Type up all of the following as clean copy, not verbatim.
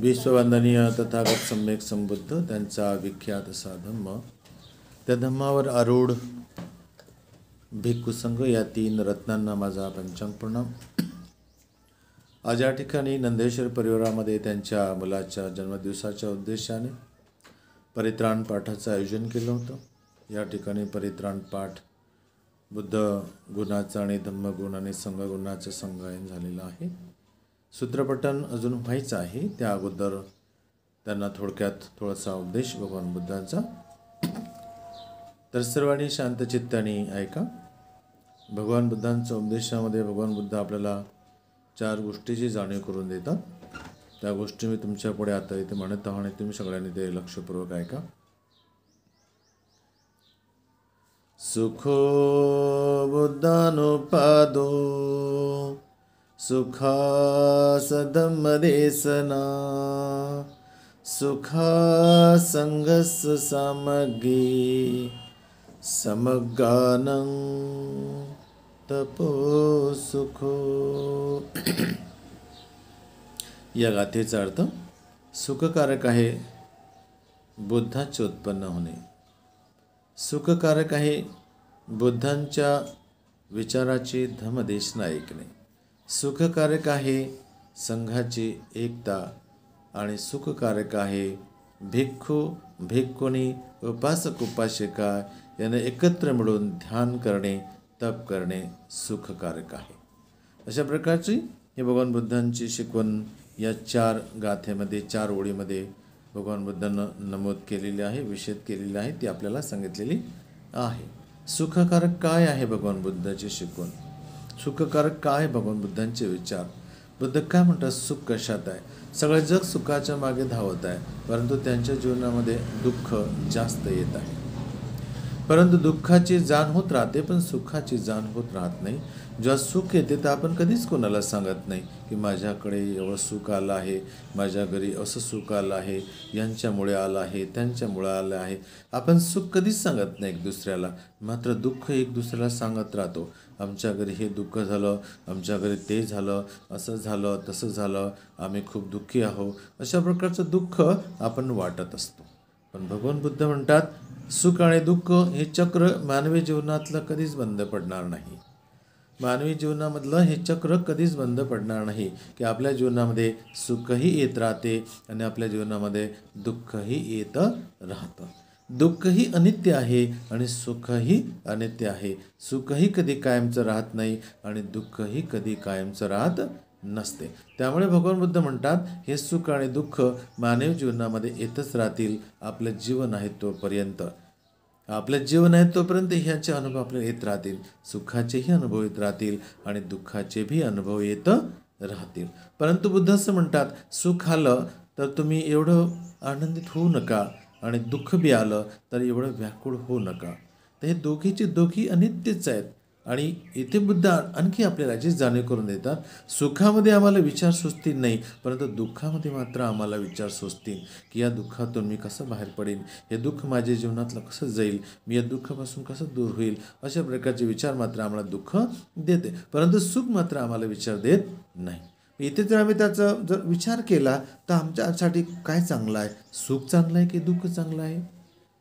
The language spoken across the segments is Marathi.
विश्ववंदनीय तथागत सम्यक संबुद्ध त्यांचा विख्यात असा धम्म, त्या धम्मावर आरूढ भिक्खू संघ या 3 रत्नांना माझा पंचांग प्रणाम. आज या ठिकाणी नंदेश्वर परिवारामध्ये त्यांच्या मुलाच्या जन्मदिवसाच्या उद्देशाने परित्राण पाठाचं आयोजन केलं होतं. या ठिकाणी परित्राण पाठ बुद्ध गुणाचं आणि धम्मगुण आणि संघगुणाचं संगायन झालेलं आहे. सूत्रपठण अजून व्हायचं आहे. त्या अगोदर त्यांना थोडक्यात थोडासा उपदेश भगवान बुद्धांचा. तर सर्वांनी शांत चित्ताने ऐका. भगवान बुद्धांच्या उपदेशामध्ये भगवान बुद्ध आपल्याला 4 गोष्टीची जाणीव करून देतात. त्या गोष्टी मी तुमच्या पुढे आता इथे म्हणत आहो आणि तुम्ही सगळ्यांनी ते लक्षपूर्वक ऐका. सुखो बुद्धानुपादो सुखा सधम्मदेशना सुखा संघस सामग्री समगानं तपो सुखो. या गाथेचा अर्थ सुखकारक आहे बुद्धाचे उत्पन्न होणे. सुखकारक आहे बुद्धांच्या विचाराची धम्मदेशना ऐकणे. सुखकारक आहे संघाची एकता आणि सुखकारक आहे भिक्खू भिक्खुनी उपासक उपासिका यांना एकत्र मिळून ध्यान करणे, तप करणे सुखकारक आहे. अशा प्रकारची हे भगवान बुद्धांची शिकवण या 4 गाथेमध्ये 4 ओळीमध्ये भगवान बुद्धांना नमूद केलेली आहे, विषद केलेली आहे, ती आपल्याला सांगितलेली आहे. सुखकारक काय आहे भगवान बुद्धाची शिकवण, सुखकारक काय भगवान बुद्धांचे विचार. बुद्ध काय म्हणतात, सुख कशात आहे. सगळे जग सुखाच्या मागे धावत आहे, परंतु त्यांच्या जीवनामध्ये दुःख जास्त येत आहे. परंतु दुःखाची जाण होत राहते, पण सुखाची जाण होत राहत नाही. जेव्हा सुख येते तर आपण कधीच कोणाला सांगत नाही की माझ्याकडे एवढं सुख आलं आहे, माझ्या घरी असं सुख आलं आहे, यांच्यामुळे आलं आहे, त्यांच्यामुळे आलं आहे. आपण सुख कधीच सांगत नाही एक दुसऱ्याला. मात्र दुःख एक दुसऱ्याला सांगत राहतो. आमच्या घरी हे दुःख झालं, आमच्या घरी ते झालं, असं झालं, तसं झालं, आम्ही खूप दुःखी आहोत. अशा प्रकारचं दुःख आपण वाटत असतो. पण भगवान बुद्ध म्हणतात सुख आणि दुःख हे चक्र मानवी जीवनातलं कधीच बंद पडणार नाही. मानवी जीवनामधलं हे चक्र कधीच बंद पडणार नाही की आपल्या जीवनामध्ये सुखही येत राहते आणि आपल्या जीवनामध्ये दुःखही येत राहतं. दुःखही अनित्य आहे आणि सुखही अनित्य आहे. सुखही कधी कायमचं राहत नाही आणि दुःखही कधी कायमचं राहत नसते. त्यामुळे भगवान बुद्ध म्हणतात हे सुख आणि दुःख मानव जीवनामध्ये येतच राहतील. आपलं जीवन आहे तोपर्यंत, आपलं जीवन आहे तोपर्यंत ह्याचे अनुभव आपल्याला येत राहतील. सुखाचेही अनुभव येत राहतील आणि दुःखाचेही अनुभव येत राहतील. परंतु बुद्ध असं म्हणतात सुख आलं तर तुम्ही एवढं आनंदित होऊ नका आणि दुःख बी आलं तर एवढं व्याकुळ होऊ नका. तर हे दोघी अनित्यच आहेत. आणि इथे बुद्ध आणखी आपल्याला जी जाणीव करून देतात सुखामध्ये आम्हाला विचार सुचतील नाही, परंतु दुःखामध्ये मात्र आम्हाला विचार सुचतील की या दुःखातून मी कसं बाहेर पडेन, हे दुःख माझ्या जीवनातलं कसं जाईल, मी या दुःखापासून कसं दूर होईल. अशा प्रकारचे विचार मात्र आम्हाला दुःख देते, परंतु सुख मात्र आम्हाला विचार देत नाही. इथे जर आम्ही त्याचा जर विचार केला तर आमच्यासाठी काय चांगलं आहे, सुख चांगलं आहे की दुःख चांगलं आहे.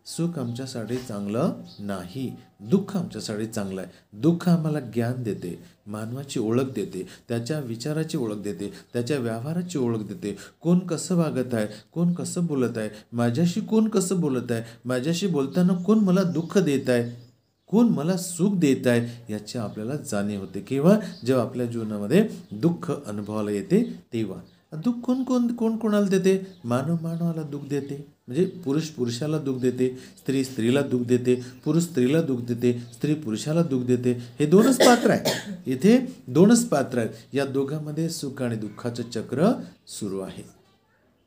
सुख आमच्यासाठी चांगलं नाही, दुःख आमच्यासाठी चांगलं आहे. दुःख आम्हाला ज्ञान देते, मानवाची ओळख देते, त्याच्या विचाराची ओळख देते, त्याच्या व्यवहाराची ओळख देते. कोण कसं वागत आहे, कोण कसं बोलत आहे, माझ्याशी कोण कसं बोलत आहे, माझ्याशी बोलताना कोण मला दुःख देत आहे, कोण मला सुख देत आहे, याची आपल्याला जाणीव होते. किंवा जेव्हा आपल्या जीवनामध्ये दुःख अनुभवाला येते तेव्हा. दुःख कोण कोणाला देते, मानवाला दुःख देते. म्हणजे पुरुष पुरुषाला दुःख देते, स्त्री स्त्रीला दुःख देते, पुरुष स्त्रीला दुःख देते, स्त्री पुरुषाला दुःख देते. हे 2च पात्र आहे. इथे 2च पात्र आहेत. या दोघांमध्ये सुख आणि दुःखाचं चक्र सुरू आहे.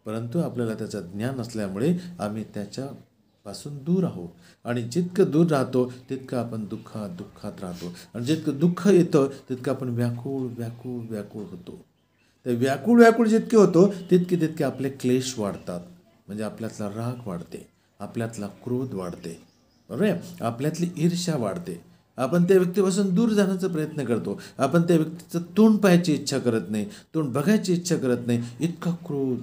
परंतु आपल्याला त्याचं ज्ञान असल्यामुळे आम्ही त्याच्यापासून दूर आहोत. आणि जितकं दूर राहतो तितकं आपण दुःखात राहतो. आणि जितकं दुःख येतं तितकं आपण व्याकुळ होतो. तर व्याकुळ जितके होतो तितके आपले क्लेश वाढतात. म्हणजे आपल्यातला राग वाढते, आपल्यातला क्रोध वाढते, बरोबर आहे, आपल्यातली ईर्ष्या वाढते. आपण त्या व्यक्तीपासून दूर जाण्याचा प्रयत्न करतो. आपण त्या व्यक्तीचं तोंड पाहायची इच्छा करत नाही, तोंड बघायची इच्छा करत नाही. इतका क्रोध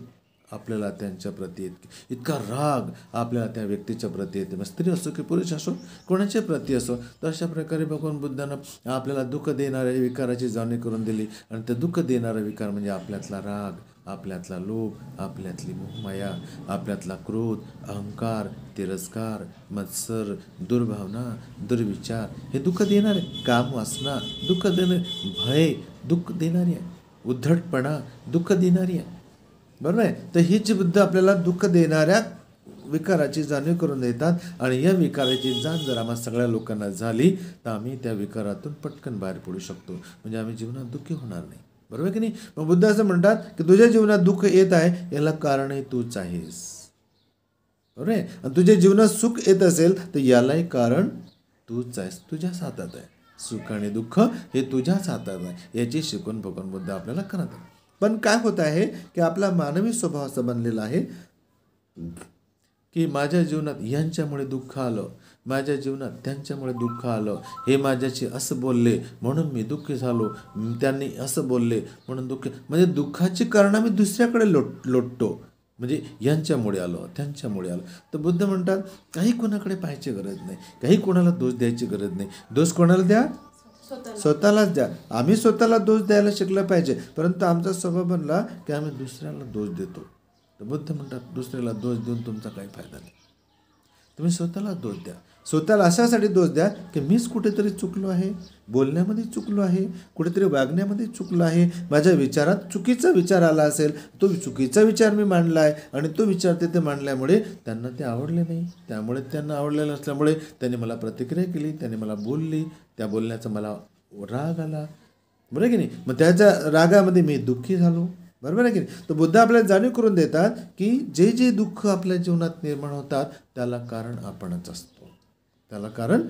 आपल्याला त्यांच्या प्रती येते, इतका राग आपल्याला त्या व्यक्तीच्या प्रती येते. मग स्त्री असो की पुरुष असो, कोणाच्या प्रती असो. तर अशा प्रकारे भगवान बुद्धानं आपल्याला दुःख देणाऱ्या विकाराची जाणीव करून दिली. आणि ते दुःख देणारा विकार म्हणजे आपल्यातला राग, आपल्यातला लोभ, आपल्यातली मोहमाया, आपल्यातला क्रोध, अहंकार, तिरस्कार, मत्सर, दुर्भावना, दुर्विचार, हे दुःख देणारे. काम वासना दुःख देणारे, भय दुःख देणारी आहे, उद्धटपणा दुःख देणारी आहे. बरोबर आहे. तर ही जी बुद्ध आपल्याला दुःख देणाऱ्या विकाराची जाणीव करून देतात. आणि या विकाराची जाण जर आम्हा सगळ्या लोकांना झाली तर आम्ही त्या विकारातून पटकन बाहेर पडू शकतो. म्हणजे आम्ही जीवनात दुःखी होणार नाही. बरोबर आहे की नाही. मग बुद्ध असं म्हणतात की तुझ्या जीवनात दुःख येत आहे याला कारणही तूच आहेस. बरोबर आहे. आणि तुझ्या जीवनात सुख येत असेल तर यालाही कारण तूच आहेस, तुझ्याच हातात आहे. सुख आणि दुःख हे तुझ्याच हातात आहे. याची शिकवण भगवान बुद्ध आपल्याला करत आहे. पण काय होत आहे की आपला मानवी स्वभाव असा बनलेला आहे की माझ्या जीवनात यांच्यामुळे दुःख आलं, माझ्या जीवनात त्यांच्यामुळे दुःख आलं, हे माझ्याशी असं बोलले म्हणून मी दुःखी झालो, त्यांनी असं बोलले म्हणून दुःखी. म्हणजे दुःखाची कारण आम्ही दुसऱ्याकडे लोटतो. म्हणजे यांच्यामुळे आलं, त्यांच्यामुळे आलं. तर बुद्ध म्हणतात काही कोणाकडे पाहायची गरज नाही, काही कोणाला दोष द्यायची गरज नाही. दोष कोणाला द्या? स्वतःलाच द्या. आम्ही स्वतःला दोष द्यायला शिकलं पाहिजे. परंतु आमचा स्वभाव बनला की आम्ही दुसऱ्याला दोष देतो. तर बुद्ध म्हणतात दुसऱ्याला दोष देऊन तुमचा काही फायदा नाही. तुम्ही स्वतःला दोष द्या. स्वतःला अशासाठी दोष द्या की मीच कुठेतरी चुकलो आहे, बोलण्यामध्ये चुकलो आहे, कुठेतरी वागण्यामध्ये चुकलो आहे, माझ्या विचारात चुकीचा विचार आला असेल, तो चुकीचा विचार मी मांडला आहे आणि तो विचार तिथे मांडल्यामुळे त्यांना ते आवडले नाही. त्यामुळे त्यांना आवडलेलं असल्यामुळे त्यांनी मला प्रतिक्रिया केली, त्यांनी मला बोलली, त्या बोलण्याचा मला राग आला. बरं आहे की नाही. मग त्याच्या रागामध्ये मी दुःखी झालो. बरोबर आहे की नाही. तर बुद्ध आपल्याला जाणीव करून देतात की जे जे दुःख आपल्या जीवनात निर्माण होतात त्याला कारण आपणच असतो, त्याला कारण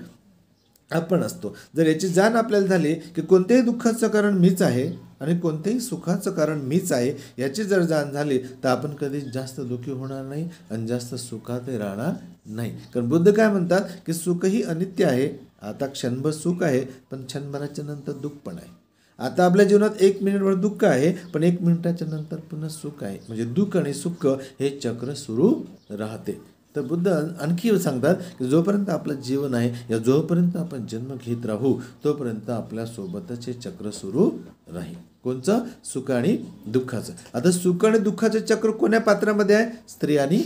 आपण असतो. जर याची जाण आपल्याला झाली की कोणत्याही दुःखाचं कारण मीच आहे आणि कोणत्याही सुखाचं कारण मीच आहे, याची जर जाण झाली तर आपण कधीच जास्त दुःखी होणार नाही आणि जास्त सुखातही राहणार नाही. कारण बुद्ध काय म्हणतात की सुखही अनित्य आहे. आता क्षणभर सुख आहे पण क्षणभराच्या नंतर दुःख पण आहे. आता आपल्या जीवनात 1 मिनिटभर दुःख आहे पण 1 मिनिटाच्या नंतर पुन्हा सुख आहे. म्हणजे दुःख आणि सुख हे चक्र सुरू राहते. तर बुद्ध आणखी सांगतात की जोपर्यंत आपलं जीवन आहे, या जोपर्यंत आपण जन्म घेत राहू तोपर्यंत आपल्यासोबतच हे चक्र सुरू राहील. कोणचं? सुख आणि दुःखाचं. आता सुख आणि दुःखाचं चक्र कोण्या पात्रामध्ये आहे? स्त्री आणि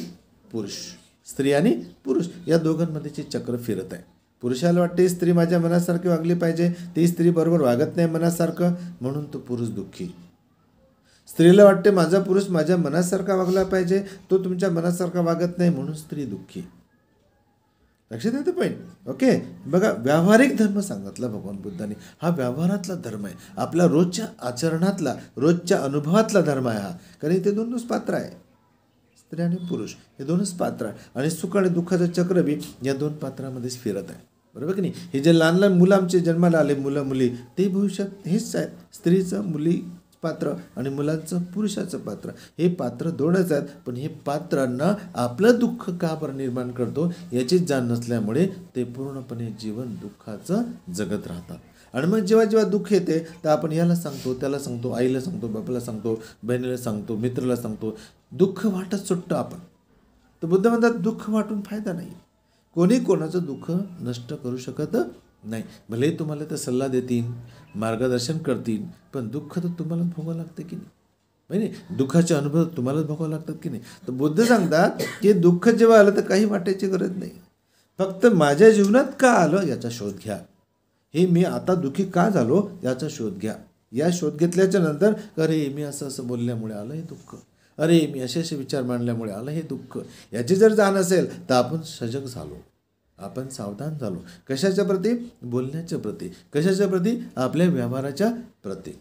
पुरुष. स्त्री आणि पुरुष या दोघांमध्येचे चक्र फिरत आहे. पुरुषाला वाटते स्त्री माझ्या मनासारखी वागली पाहिजे, ती स्त्री बरोबर वागत नाही मनासारखं म्हणून तो पुरुष दुःखी. स्त्रीला वाटते माझा पुरुष माझ्या मनासारखा वागला पाहिजे, तो तुमच्या मनासारखा वागत नाही म्हणून स्त्री दुःखी. लक्षात येतं पॉईंट. ओके. बघा व्यावहारिक धर्म सांगितला भगवान बुद्धांनी. हा व्यवहारातला धर्म आहे, आपल्या रोजच्या आचरणातला, रोजच्या अनुभवातला धर्म आहे हा. कारण इथे दोनच पात्र आहे, स्त्री आणि पुरुष हे दोनच पात्र आहे. आणि सुख आणि दुःखाचं चक्र बी या 2 पात्रामध्येच फिरत आहे. बरोबर की नाही. हे जे लहान लहान मुलं आमचे जन्माला आले, मुलं मुली, ते भविष्यात हेच आहेत. स्त्रीचं मुली पात्र आणि मुलांचं पुरुषाचं पात्र, हे पात्र 2च आहेत. पण हे पात्रांना आपलं दुःख का बरं निर्माण करतो याचीच जाण नसल्यामुळे ते पूर्णपणे जीवन दुःखाचं जगत राहतात. आणि मग जेव्हा जेव्हा दुःख येते तर आपण याला सांगतो, त्याला सांगतो, आईला सांगतो, बापाला सांगतो, बहिणीला सांगतो, मित्राला सांगतो, दुःख वाटत सुटतो आपण. तर बुद्ध म्हणतात दुःख वाटून फायदा नाही. कोणी कोणाचं दुःख नष्ट करू शकत नाही. भले तुम्हाला ते सल्ला देतील, मार्गदर्शन करतील, पण दुःख तर तुम्हाला भोगावं लागतं की नाही. दुःखाचे अनुभव तुम्हालाच भोगावं लागतात की नाही. तर बुद्ध सांगतात की दुःख जेव्हा आलं तर काही वाटायची गरज नाही. फक्त माझ्या जीवनात का आलं याचा शोध घ्या. हे मी आता दुःखी का झालो याचा शोध घ्या. या शोध घेतल्याच्या नंतर अरे मी असं असं बोलल्यामुळे आलं हे दुःख, अरे मी असे असे विचार मांडल्यामुळे आलं हे दुःख, याची जर जाण असेल तर आपण सजग झालो, आपण सावधान झालो. कशाच्या प्रती? बोलण्याच्या प्रती. कशाच्या प्रती? आपल्या व्यवहाराच्या प्रती.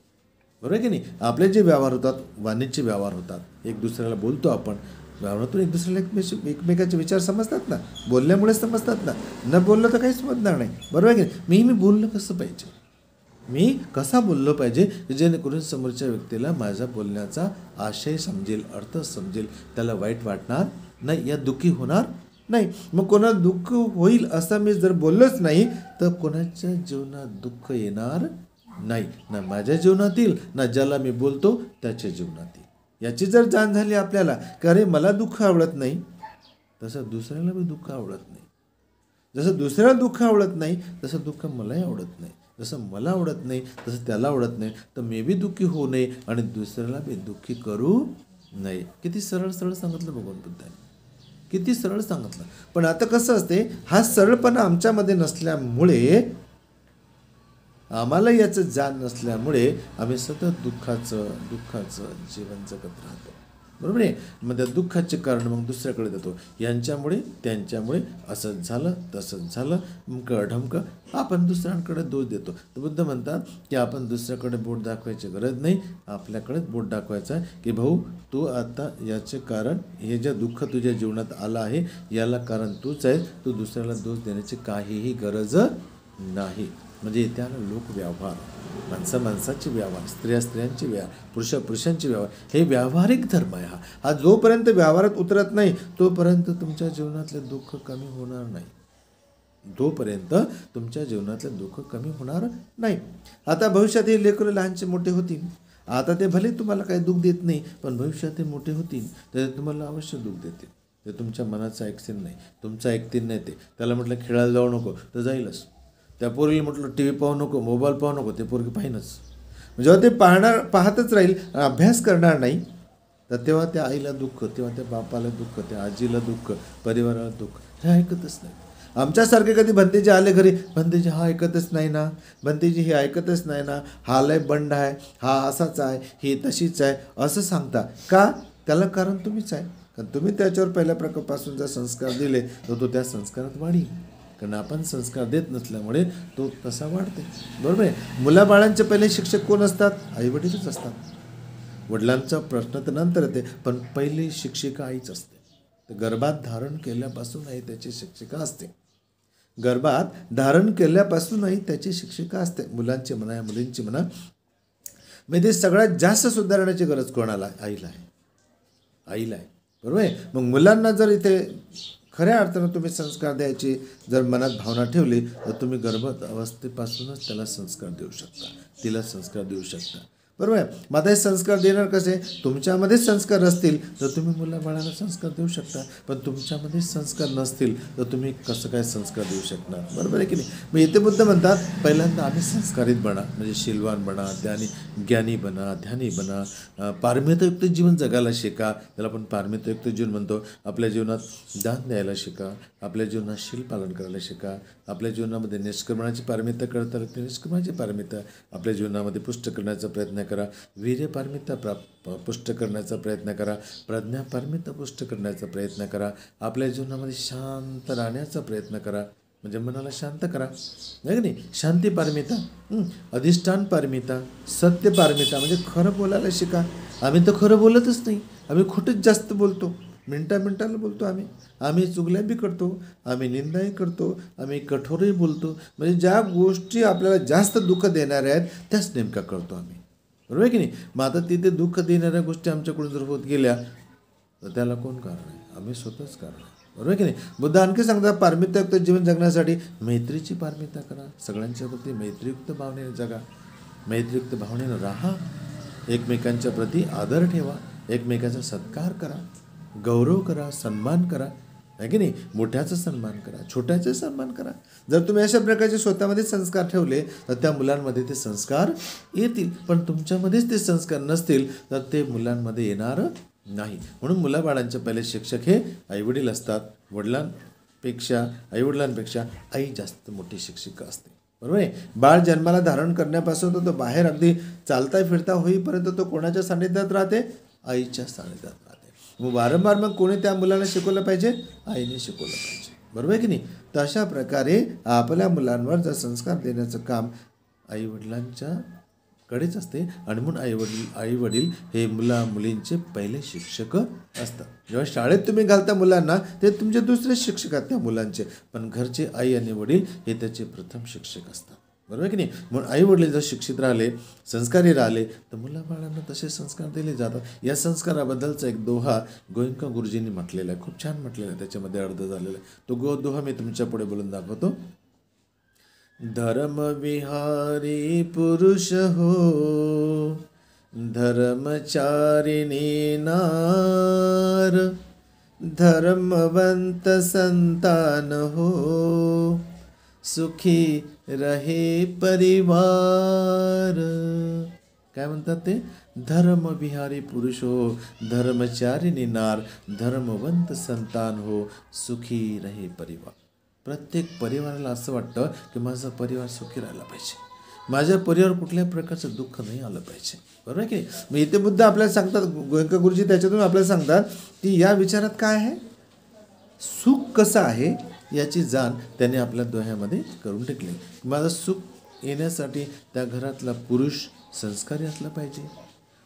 बरोबर की नाही. आपले जे व्यवहार होतात, वाणिज्य व्यवहार होतात, एक दुसऱ्याला बोलतो आपण, व्यवहारातून एक दुसऱ्याला एकमेकाचे विचार समजतात ना, बोलल्यामुळे समजतात ना. न बोललं तर काही समजणार नाही. बरोबर की नाही. मी बोललं कसं पाहिजे, मी कसा बोललो पाहिजे जेणेकरून समोरच्या व्यक्तीला माझ्या बोलण्याचा आशय समजेल, अर्थ समजेल, त्याला वाईट वाटणार नाही, या दुःखी होणार नाही. मग कोणाला दुःख होईल असं मी जर बोललोच नाही तर कोणाच्या जीवनात दुःख येणार नाही, ना माझ्या जीवनात येईल ना ज्याला मी बोलतो त्याच्या जीवनात येईल. याची जर जाण झाली आपल्याला की अरे मला दुःख आवडत नाही, तसं दुसऱ्याला बी दुःख आवडत नाही. जसं दुसऱ्याला दुःख आवडत नाही तसं दुःख मलाही आवडत नाही. जसं मला आवडत नाही तसं त्याला आवडत नाही, तर मी बी दुःखी होऊ नये आणि दुसऱ्याला बी दुःखी करू नये. किती सरळ सरळ सांगितलं भगवान बुद्धाने, किती सरळ सांगितलं. पण आता कसं असते, हा सरळपणा आमच्यामध्ये नसल्यामुळे, आम्हाला याचं जाण नसल्यामुळे आम्ही सतत दुःखाचं जीवन जगत राहतो. बरोबर आहे. मग त्या दुःखाचे कारण मग दुसऱ्याकडे देतो, यांच्यामुळे त्यांच्यामुळे असंच झालं तसंच झालं, ढमकं आपण दुसऱ्यांकडे दोष देतो. तर बुद्ध म्हणतात की आपण दुसऱ्याकडे बोट दाखवायची गरज नाही, आपल्याकडेच बोट दाखवायचं आहे की भाऊ तू आता याचे कारण, हे जे दुःख तुझ्या जीवनात आलं आहे याला कारण तूच आहे, तू दुसऱ्याला दोष देण्याची काहीही गरज नाही. म्हणजे त्याला लोकव्यवहार, माणसाची व्यवहार, स्त्रियांचे व्यवहार, पुरुषांचे व्यवहार, हे व्यावहारिक धर्म आहे. हा जोपर्यंत व्यवहारात उतरत नाही तोपर्यंत तुमच्या जीवनातले दुःख कमी होणार नाही. तोपर्यंत तुमच्या जीवनातले दुःख कमी होणार नाही. आता भविष्यात हे लेकरं लहानचे मोठे होतील, आता ते भले तुम्हाला काही दुःख देत नाही, पण भविष्यात ते मोठे होतील तर तुम्हाला अवश्य दुःख देतील. ते तुमच्या मनाचं ऐकतील नाही, तुमचं ऐकतील नाही. ते त्याला म्हटलं खेळायला जाऊ नको तर जाईलच. त्या पोरीला म्हटलं टी व्ही पाहू नको, मोबाईल पाहू नको, ते पोरगी पाहिनच. जेव्हा ते पाहतच राहील, अभ्यास करणार नाही, तर तेव्हा त्या आईला दुःख, तेव्हा त्या बापाला दुःख, त्या आजीला दुःख, परिवाराला दुःख, हे ऐकतच नाही. आमच्यासारखे कधी भंतेजी आले घरी, भंतेजी हा ऐकतच नाही ना, भंतेजी हे ऐकतच नाही ना, हा लय बंड आहे, हा असाच आहे, ही तशीच आहे, असं सांगता का? त्याला कारण तुम्हीच आहे. कारण तुम्ही त्याच्यावर पहिल्या प्रकारपासून जर संस्कार दिले तर तो त्या संस्कारात वाढील. कारण आपण संस्कार देत नसल्यामुळे तो तसा वाढते. बरोबर आहे. मुलाबाळांचे पहिले शिक्षक कोण असतात? आईवडीलच असतात. वडिलांचा प्रश्न तर नंतर येते, पण पहिली शिक्षिका आईच असते. तर गर्भात धारण केल्यापासून आई त्याची शिक्षिका असते. गर्भात धारण केल्यापासूनही त्याची शिक्षिका असते. मुलांची म्हणा या मुलींची म्हणा. म्हणजे सगळ्यात जास्त सुधारण्याची गरज कोणाला? आईला आहे. आईला आहे. बरोबर आहे. मग मुलांना जर इथे खऱ्या अर्थानं तुम्ही संस्कार द्यायची जर मनात भावना ठेवली तर तुम्ही गर्भात अवस्थेपासूनच त्याला संस्कार देऊ शकता, तिला संस्कार देऊ शकता. बरोबर आहे. मग आता हे संस्कार देणार कसे? तुमच्यामध्येच संस्कार असतील तर तुम्ही मुलाबाळाला संस्कार देऊ शकता, पण तुमच्यामध्येच संस्कार नसतील तर तुम्ही कसं काय संस्कार देऊ शकणार? बरोबर आहे की नाही? मग इथे बुद्ध म्हणतात पहिल्यांदा आम्ही संस्कारित बना, म्हणजे शीलवान बना, ज्ञानी बना, ध्यानी बना, पारमितायुक्त जीवन जगायला शिका. त्याला आपण पारमितायुक्त जीवन म्हणतो. आपल्या जीवनात दान द्यायला शिका, आपल्या जीवनात शील पालन करायला शिका, आपल्या जीवनामध्ये निष्क्रमणाची पारमिता करता निष्क्रमणाची पारमिता आपल्या जीवनामध्ये पुष्ट करण्याचा प्रयत्न करा. वीर्य पारमिता पुष्ट करण्याचा प्रयत्न करा, प्रज्ञा पारमिता पुष्ट करण्याचा प्रयत्न करा, आपल्या जीवनामध्ये शांत राहण्याचा प्रयत्न करा, म्हणजे मनाला शांत करा, नाही की नाही? शांती पारमिता, अधिष्ठान पारमिता, सत्य पारमिता, म्हणजे खरं बोलायला शिका. आम्ही तर खरं बोलतच नाही, आम्ही खोटंच जास्त बोलतो, मिनटाला बोलतो. आम्ही चुगल्या बी करतो, आम्ही निंदाही करतो, आम्ही कठोरही बोलतो. म्हणजे ज्या गोष्टी आपल्याला जास्त दुःख देणाऱ्या आहेत त्याच नेमका करतो आम्ही. बरोबर आहे की नाही? मग आता तिथे दुःख देणाऱ्या गोष्टी आमच्याकडून जर होत गेल्या तर त्याला कोण कारण आहे? आम्ही स्वतःच कारण आहे. बरोबर आहे की नाही? बुद्ध आणखी सांगतात पारमितायुक्त जीवन जगण्यासाठी मैत्रीची पारमिता करा. सगळ्यांच्या प्रती मैत्रीयुक्त भावनेने जगा, मैत्रीयुक्त भावनेनं राहा, एकमेकांच्या प्रती आदर ठेवा, एकमेकांचा सत्कार करा, गौरव करा, सन्मान करा, आहे की नाही? मोठ्याचा सन्मान करा, छोट्याचा सन्मान करा. जर तुम्ही अशा प्रकारचे स्वतःमध्ये संस्कार ठेवले तर त्या मुलांमध्ये ते संस्कार येतील. पण तुमच्यामध्येच ते संस्कार नसतील तर ते मुलांमध्ये येणार नाही. म्हणून मुलाबाळांचे पहिले शिक्षक हे आईवडील असतात. आईवडिलांपेक्षा आई जास्त मोठी शिक्षिका असते. बरोबर आहे. बाळ जन्माला धारण करण्यापासून तो बाहेर अगदी चालता फिरता होईपर्यंत तो कोणाच्या सान्निध्यात राहते? आईच्या सान्निध्यात राहते. मग वारंवार मग कोणी त्या मुलाला शिकवलं पाहिजे? आईने शिकवलं पाहिजे. बरोबर आहे की नाही? तर अशा प्रकारे आपल्या मुलांवर जर संस्कार देण्याचं काम आईवडिलांच्या कडेच असते. आणि म्हणून आईवडील हे मुलींचे पहिले शिक्षक असतात. जेव्हा शाळेत तुम्ही घालता मुलांना ते तुमचे दुसरे शिक्षक आहेत त्या मुलांचे, पण घरचे आई आणि वडील हे त्याचे प्रथम शिक्षक असतात. बरोबर की नाही. म्हणून आई वडील जर शिक्षित राहिले, संस्कारी राहिले, तर मुलाबाळांना तसे संस्कार दिले जातात. या संस्काराबद्दलचा एक दोहा गोयंका गुरुजींनी म्हटलेला आहे, खूप छान म्हटलेला आहे, त्याच्यामध्ये अर्थ झालेला आहे. तो दोहा मी तुमच्या पुढे बोलून दाखवतो. धर्मविहारी पुरुष हो, धर्मचारिणी नार, धर्मवंत संतान हो, सुखी रहे परिवार. काय म्हणतात ते? धर्मविहारी पुरुष हो, धर्मचारिणी नार, धर्मवंत संतान हो, सुखी रहे परिवार. प्रत्येक परिवाराला असं वाटतं की माझा परिवार सुखी राहिला पाहिजे, माझ्या परिवार कुठल्याही प्रकारचं दुःख नाही आलं पाहिजे. बरोबर की. मग इथे बुद्ध आपल्याला सांगतात, गोयंका गुरुजी त्याच्यातून आपल्याला सांगतात की या विचारात काय आहे, सुख कसं आहे याची जाण त्याने आपल्या दोह्यामध्ये करून टाकली. माझं सुख येण्यासाठी त्या घरातला पुरुष संस्कारी असला पाहिजे,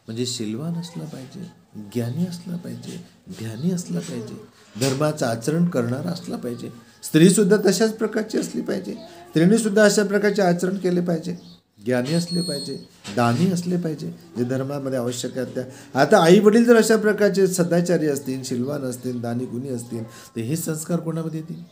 म्हणजे शीलवान असला पाहिजे, ज्ञानी असला पाहिजे, ध्यानी असला पाहिजे, धर्माचं आचरण करणारा असला पाहिजे. स्त्रीसुद्धा तशाच प्रकारची असली पाहिजे, स्त्रीनेसुद्धा अशा प्रकारचे आचरण केले पाहिजे, ज्ञानी असले पाहिजे, दानी असले पाहिजे, जे धर्मामध्ये आवश्यक आहे त्या. आता आई वडील जर अशा प्रकारचे सदाचारी असतील, शीलवान असतील, दानी गुणी असतील, तर हे संस्कार कोणामध्ये येतील?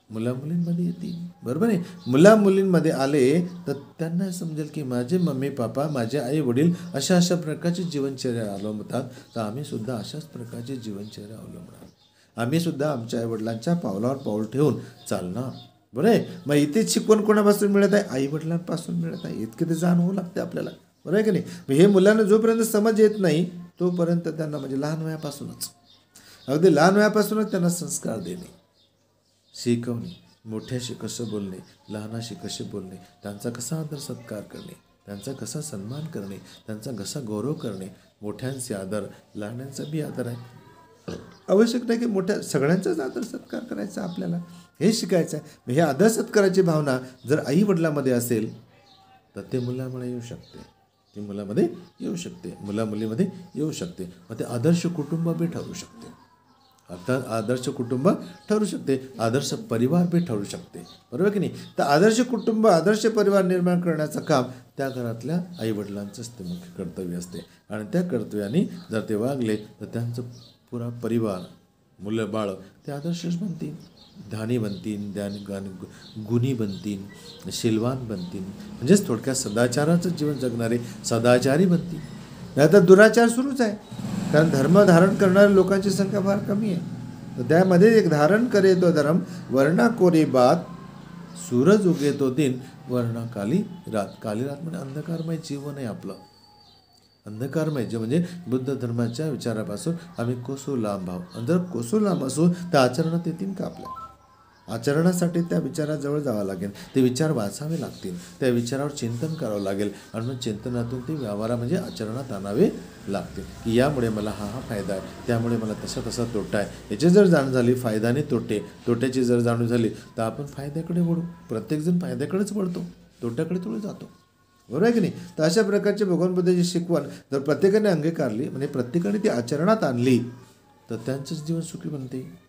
मुलामुलींमध्ये येतील. बरोबर आहे. मुलामुलींमध्ये आले तर त्यांना समजेल की माझे मम्मी पापा, माझे आई वडील अशा प्रकारचे जीवनचर्या अवलंबतात, तर आम्ही सुद्धा अशाच प्रकारचे जीवनचर्या अवलंबणार. आम्ही सुद्धा आमच्या आई वडिलांच्या पावलावर पाऊल ठेवून चालणार. बरं आहे. मग इथे शिकवण कोणापासून मिळत आहे? आई वडिलांपासून मिळत आहे. इतके ते जाण होऊ लागते आपल्याला. बरं आहे की नाही. मग हे मुलांना जोपर्यंत समज येत नाही तोपर्यंत त्यांना म्हणजे लहान वयापासूनच, अगदी लहान वयापासूनच त्यांना संस्कार देणे, शिकवणे, मोठ्याशी कसं बोलणे, लहानाशी कसे बोलणे, त्यांचा कसा आदर सत्कार करणे, त्यांचा कसा सन्मान करणे, त्यांचा कसा गौरव करणे. मोठ्यांचे आदर, लहानांचा बी आदर आहे. आवश्यक नाही की मोठ्या सगळ्यांचाच आदर सत्कार करायचा, आपल्याला हे शिकायचं आहे. हे आदर सत्काराची भावना जर आई वडिलांमध्ये असेल तर ते मुलामुळे येऊ शकते, ती मुलामध्ये येऊ शकते, मुलामुलीमध्ये येऊ शकते. मग ते आदर्श कुटुंब बी ठरू शकते, आता आदर्श कुटुंब ठरू शकते, आदर्श परिवार बी ठरू शकते. बरोबर की नाही. तर आदर्श कुटुंब, आदर्श परिवार निर्माण करण्याचं काम त्या घरातल्या आईवडिलांचंच ते मुख्य कर्तव्य असते. आणि त्या कर्तव्याने जर ते वागले तर त्यांचं पुरा परिवार, मुलं बाळ ते आदर्शच बनतील, ध्यानी बनतील, गुणी बनतील, शीलवान बनतील, म्हणजेच थोडक्यात सदाचाराचं जीवन जगणारे सदाचारी बनतील. नाही तर दुराचार सुरूच आहे, कारण धर्म धारण करणाऱ्या लोकांची संख्या फार कमी आहे. तर त्यामध्ये एक धारण करे तो धर्म, वर्णा कोरी बात, सूरज उगे तो दिन, वर्णा काली रात. काली रात म्हणजे अंधकारमय जीवन आहे आपलं, अंधकारमय जे म्हणजे बुद्ध धर्माच्या विचारापासून आम्ही कोसो लांब आहोत. आणि जर कोसो लांब असू तर आचरणात येतील का? आपल्या आचरणासाठी त्या विचाराजवळ जावं लागेल, ते विचार वाचावे लागतील, त्या विचारावर चिंतन करावं लागेल, आणि मग चिंतनातून ते व्यवहारा म्हणजे आचरणात आणावे लागतील. की यामुळे मला हा फायदा आहे, त्यामुळे मला तसा तोटा आहे. याची जर जाण झाली, फायदा आणि तोट्याची जर जाणीव झाली तर आपण फायद्याकडे वळू. प्रत्येकजण फायद्याकडेच वळतो, तोट्याकडे थोडं जातो. बरोबर आहे की नाही. तर अशा प्रकारची भगवान बुद्धाची शिकवण जर प्रत्येकाने अंगीकारली, म्हणजे प्रत्येकाने ती आचरणात आणली, तर त्यांचंच जीवन सुखी बनते.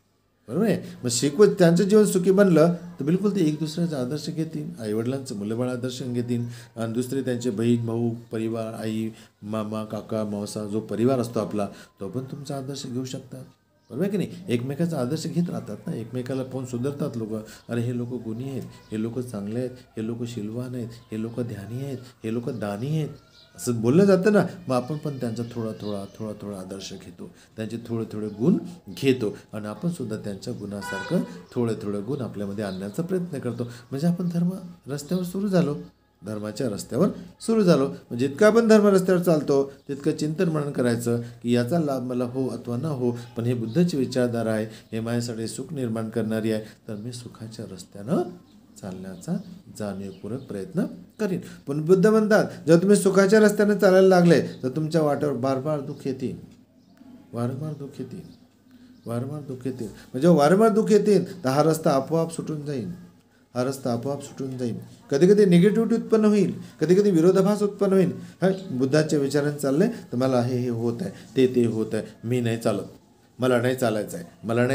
बरोबर आहे. मग शिकवत त्यांचं जीवन सुखी बनलं तर बिलकुल ते एक दुसऱ्याचा आदर्श घेतील, आईवडिलांचं मुलंबाळ आदर्श घेतील, आणि दुसरे त्यांचे बहीण भाऊ, परिवार, आई मामा काका मावसा, जो परिवार असतो आपला, तो पण तुमचा आदर्श घेऊ शकतात. बरोबर आहे की नाही. एकमेकाचा आदर्श घेत राहतात ना, एकमेकाला पाहून सुधारतात लोक. अरे हे लोक गुणी आहेत, हे लोक चांगले आहेत, हे लोक शीलवान आहेत, हे लोक ध्यानी आहेत, हे लोक दानी आहेत, असं बोललं जातं ना. मग आपण पण त्यांचा थोडा आदर्श घेतो, त्यांचे थोडे गुण घेतो, आणि आपण सुद्धा त्यांच्या गुणासारखं थोडे गुण आपल्यामध्ये आणण्याचा प्रयत्न करतो. म्हणजे आपण धर्माच्या रस्त्यावर सुरू झालो. म्हणजे जितकं आपण धर्म रस्त्यावर चालतो तितकं चिंतन मनन करायचं की याचा लाभ मला हो अथवा न हो, पण हे बुद्धाची विचारधारा आहे, हे माझ्यासाठी सुख निर्माण करणारी आहे, तर मी सुखाच्या रस्त्यानं चालण्याचा जाणीवपूर्वक प्रयत्न करीन. पण बुद्ध म्हणतात जर तुम्ही सुखाच्या रस्त्याने चालायला लागले तर तुमच्या वाटेवर वारंवार दुःख येतील. म्हणजे वारंवार दुःख येतील तर हा रस्ता आपोआप सुटून जाईल. कधी निगेटिव्हिटी उत्पन्न होईल, कधी विरोधाभास उत्पन्न होईल. बुद्धाच्या विचारांनी चालले तर मला हे होत आहे, ते होत आहे, मी नाही चालत, मला नाही चालायचं आहे, मला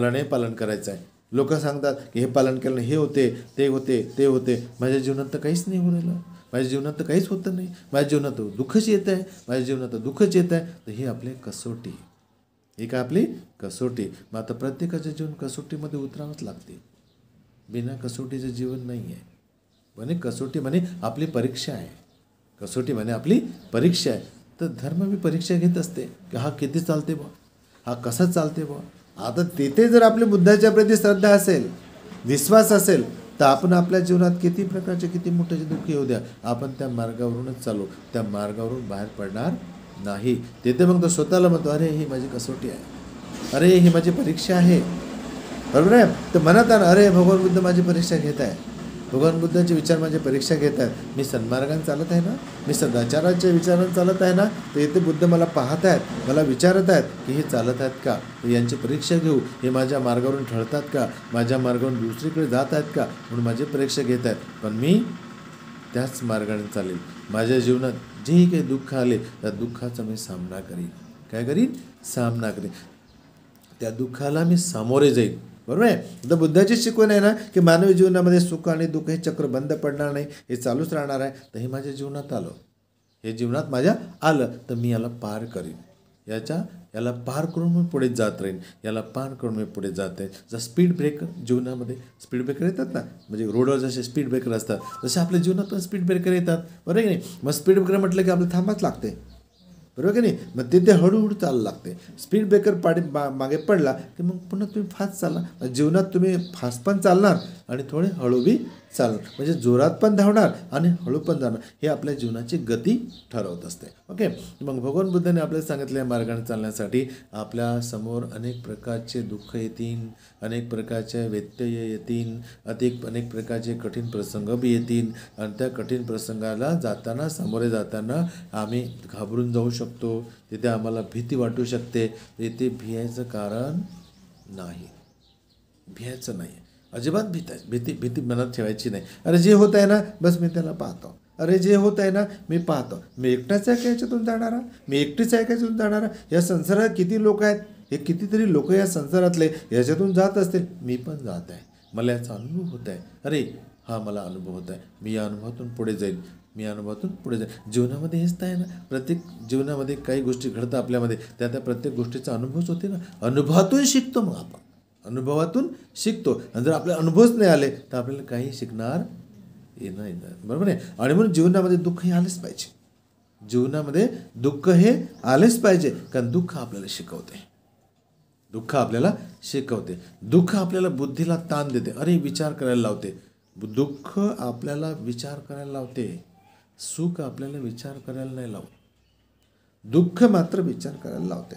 नाही पालन करायचं आहे. लोक सांगतात की हे पालन केलं हे होते ते होते ते होते, माझ्या जीवनात तर काहीच नाही होऊ राहिलं, माझ्या जीवनात तर काहीच होतं नाही, माझ्या जीवनात तर दुःखच येत आहे, माझ्या जीवनात तर दुःखच येत आहे. तर ही आपली कसोटी, ही काय आपली कसोटी. मग आता प्रत्येकाचं जीवन कसोटीमध्ये उतरावंच लागते. बिना कसोटीचं जीवन नाही आहे. म्हणे कसोटी म्हणे आपली परीक्षा आहे, कसोटी म्हणे आपली परीक्षा आहे. तर धर्म बी परीक्षा घेत असते की हा किती चालते बा, हा कसा चालते बा. आता तिथे जर आपली बुद्धाच्या प्रती श्रद्धा असेल, विश्वास असेल, तर आपण आपल्या जीवनात किती प्रकारचे किती मोठे दुःख येऊ द्या, आपण त्या मार्गावरूनच चालू, त्या मार्गावरून बाहेर पडणार नाही. तिथे मग तो स्वतःला म्हणतो, अरे ही माझी कसोटी आहे, अरे ही माझी परीक्षा आहे. बरोबर आहे. तर मनात आलं, अरे भगवान बुद्ध माझी परीक्षा घेत आहे, भगवान बुद्धांचे विचार माझी परीक्षा घेत आहेत, मी सन्मार्गाने चालत आहे ना, मी सदाचाराच्या विचाराने चालत आहे ना. तर इथे बुद्ध मला पाहत आहेत, मला विचारत आहेत की हे चालत आहेत का, यांची परीक्षा घेऊ, हे माझ्या मार्गावरून ठरतात का, माझ्या मार्गावरून दुसरीकडे जात आहेत का, म्हणून माझी परीक्षा घेत आहेत. पण मी त्याच मार्गाने चालेल. माझ्या जीवनात जे काही दुःख आले त्या दुःखाचा मी सामना करीन. काय करीन? सामना करीन. त्या दुःखाला मी सामोरे जाईन. बरोबर आहे. तर बुद्धाची शिकवण आहे ना की मानवी जीवनामध्ये सुख आणि दुःख हे चक्र बंद पडणार नाही, हे चालूच राहणार आहे. तर हे माझ्या जीवनात आलं, हे जीवनात माझ्या आलं, तर मी याला पार करीन, याला पार करून मी पुढे जात राहीन, याला पार करून मी पुढे जात आहे. जर स्पीड ब्रेकर जीवनामध्ये स्पीड ब्रेकर येतात ना, म्हणजे रोडवर जसे स्पीड ब्रेकर असतात तसे आपल्या जीवनात पण स्पीड ब्रेकर येतात. बरोबर आहे की नाही. मग स्पीड ब्रेकर म्हटलं की आपल्याला थांबाच लागते. बरोबर की नाही. मग तिथे हळूहळू चालायला लागते. स्पीड ब्रेकर मागे पडला की मग पुन्हा तुम्ही फास्ट चालला. जीवनात तुम्ही फास्ट पण चालणार आणि थोडे हळू बी चालणार, म्हणजे जोरात पण धावणार आणि हळू पण जाणार. हे आपल्या जीवनाची गती ठरवत असते. ओके. मग भगवान बुद्धाने आपल्याला सांगितलेल्या मार्गाने चालण्यासाठी आपल्या समोर अनेक प्रकारचे दुःख येतील, अनेक प्रकारचे व्यत्यय येतील, अनेक प्रकारचे कठीण प्रसंग बी येतील. आणि त्या कठीण प्रसंगाला जाताना, सामोरे जाताना आम्ही घाबरून जाऊ शकतो, तिथे आम्हाला भीती वाटू शकते. तिथे भियायचं कारण नाही, भियायचं नाही, अजिबात भीती मनात ठेवायची नाही. अरे जे होत आहे ना, बस मी त्याला पाहतो, अरे जे होत आहे ना मी पाहतो. मी एकटाच आहे का याच्यातून जाणारा, मी एकटीच आहे का याच्यातून जाणारा. या संसारात किती लोक आहेत, हे कितीतरी लोक या संसारातले याच्यातून जात असतील, मी पण जात आहे, मला याचा अनुभव होत आहे. अरे हा मला अनुभव होत आहे, मी या अनुभवातून पुढे जाईल, मी अनुभवातून पुढे जाईल. जीवनामध्ये हेच तर आहे ना, प्रत्येक जीवनामध्ये काही गोष्टी घडतात आपल्यामध्ये, त्या प्रत्येक गोष्टीचा अनुभवच होते ना. अनुभवातून शिकतो, मग आपण अनुभवातून शिकतो. आणि जर आपले अनुभवच नाही आले तर आपल्याला काही शिकणार नाही. बरोबर आहे. आणि म्हणून जीवनामध्ये दुःख हे आलेच पाहिजे, जीवनामध्ये दुःख हे आलेच पाहिजे. कारण दुःख आपल्याला शिकवते, दुःख आपल्याला शिकवते, दुःख आपल्याला बुद्धीला ताण देते, अरे विचार करायला लावते. दुःख आपल्याला विचार करायला लावते, सुख आपल्याला विचार करायला नाही लावत, दुःख मात्र विचार करायला लावते.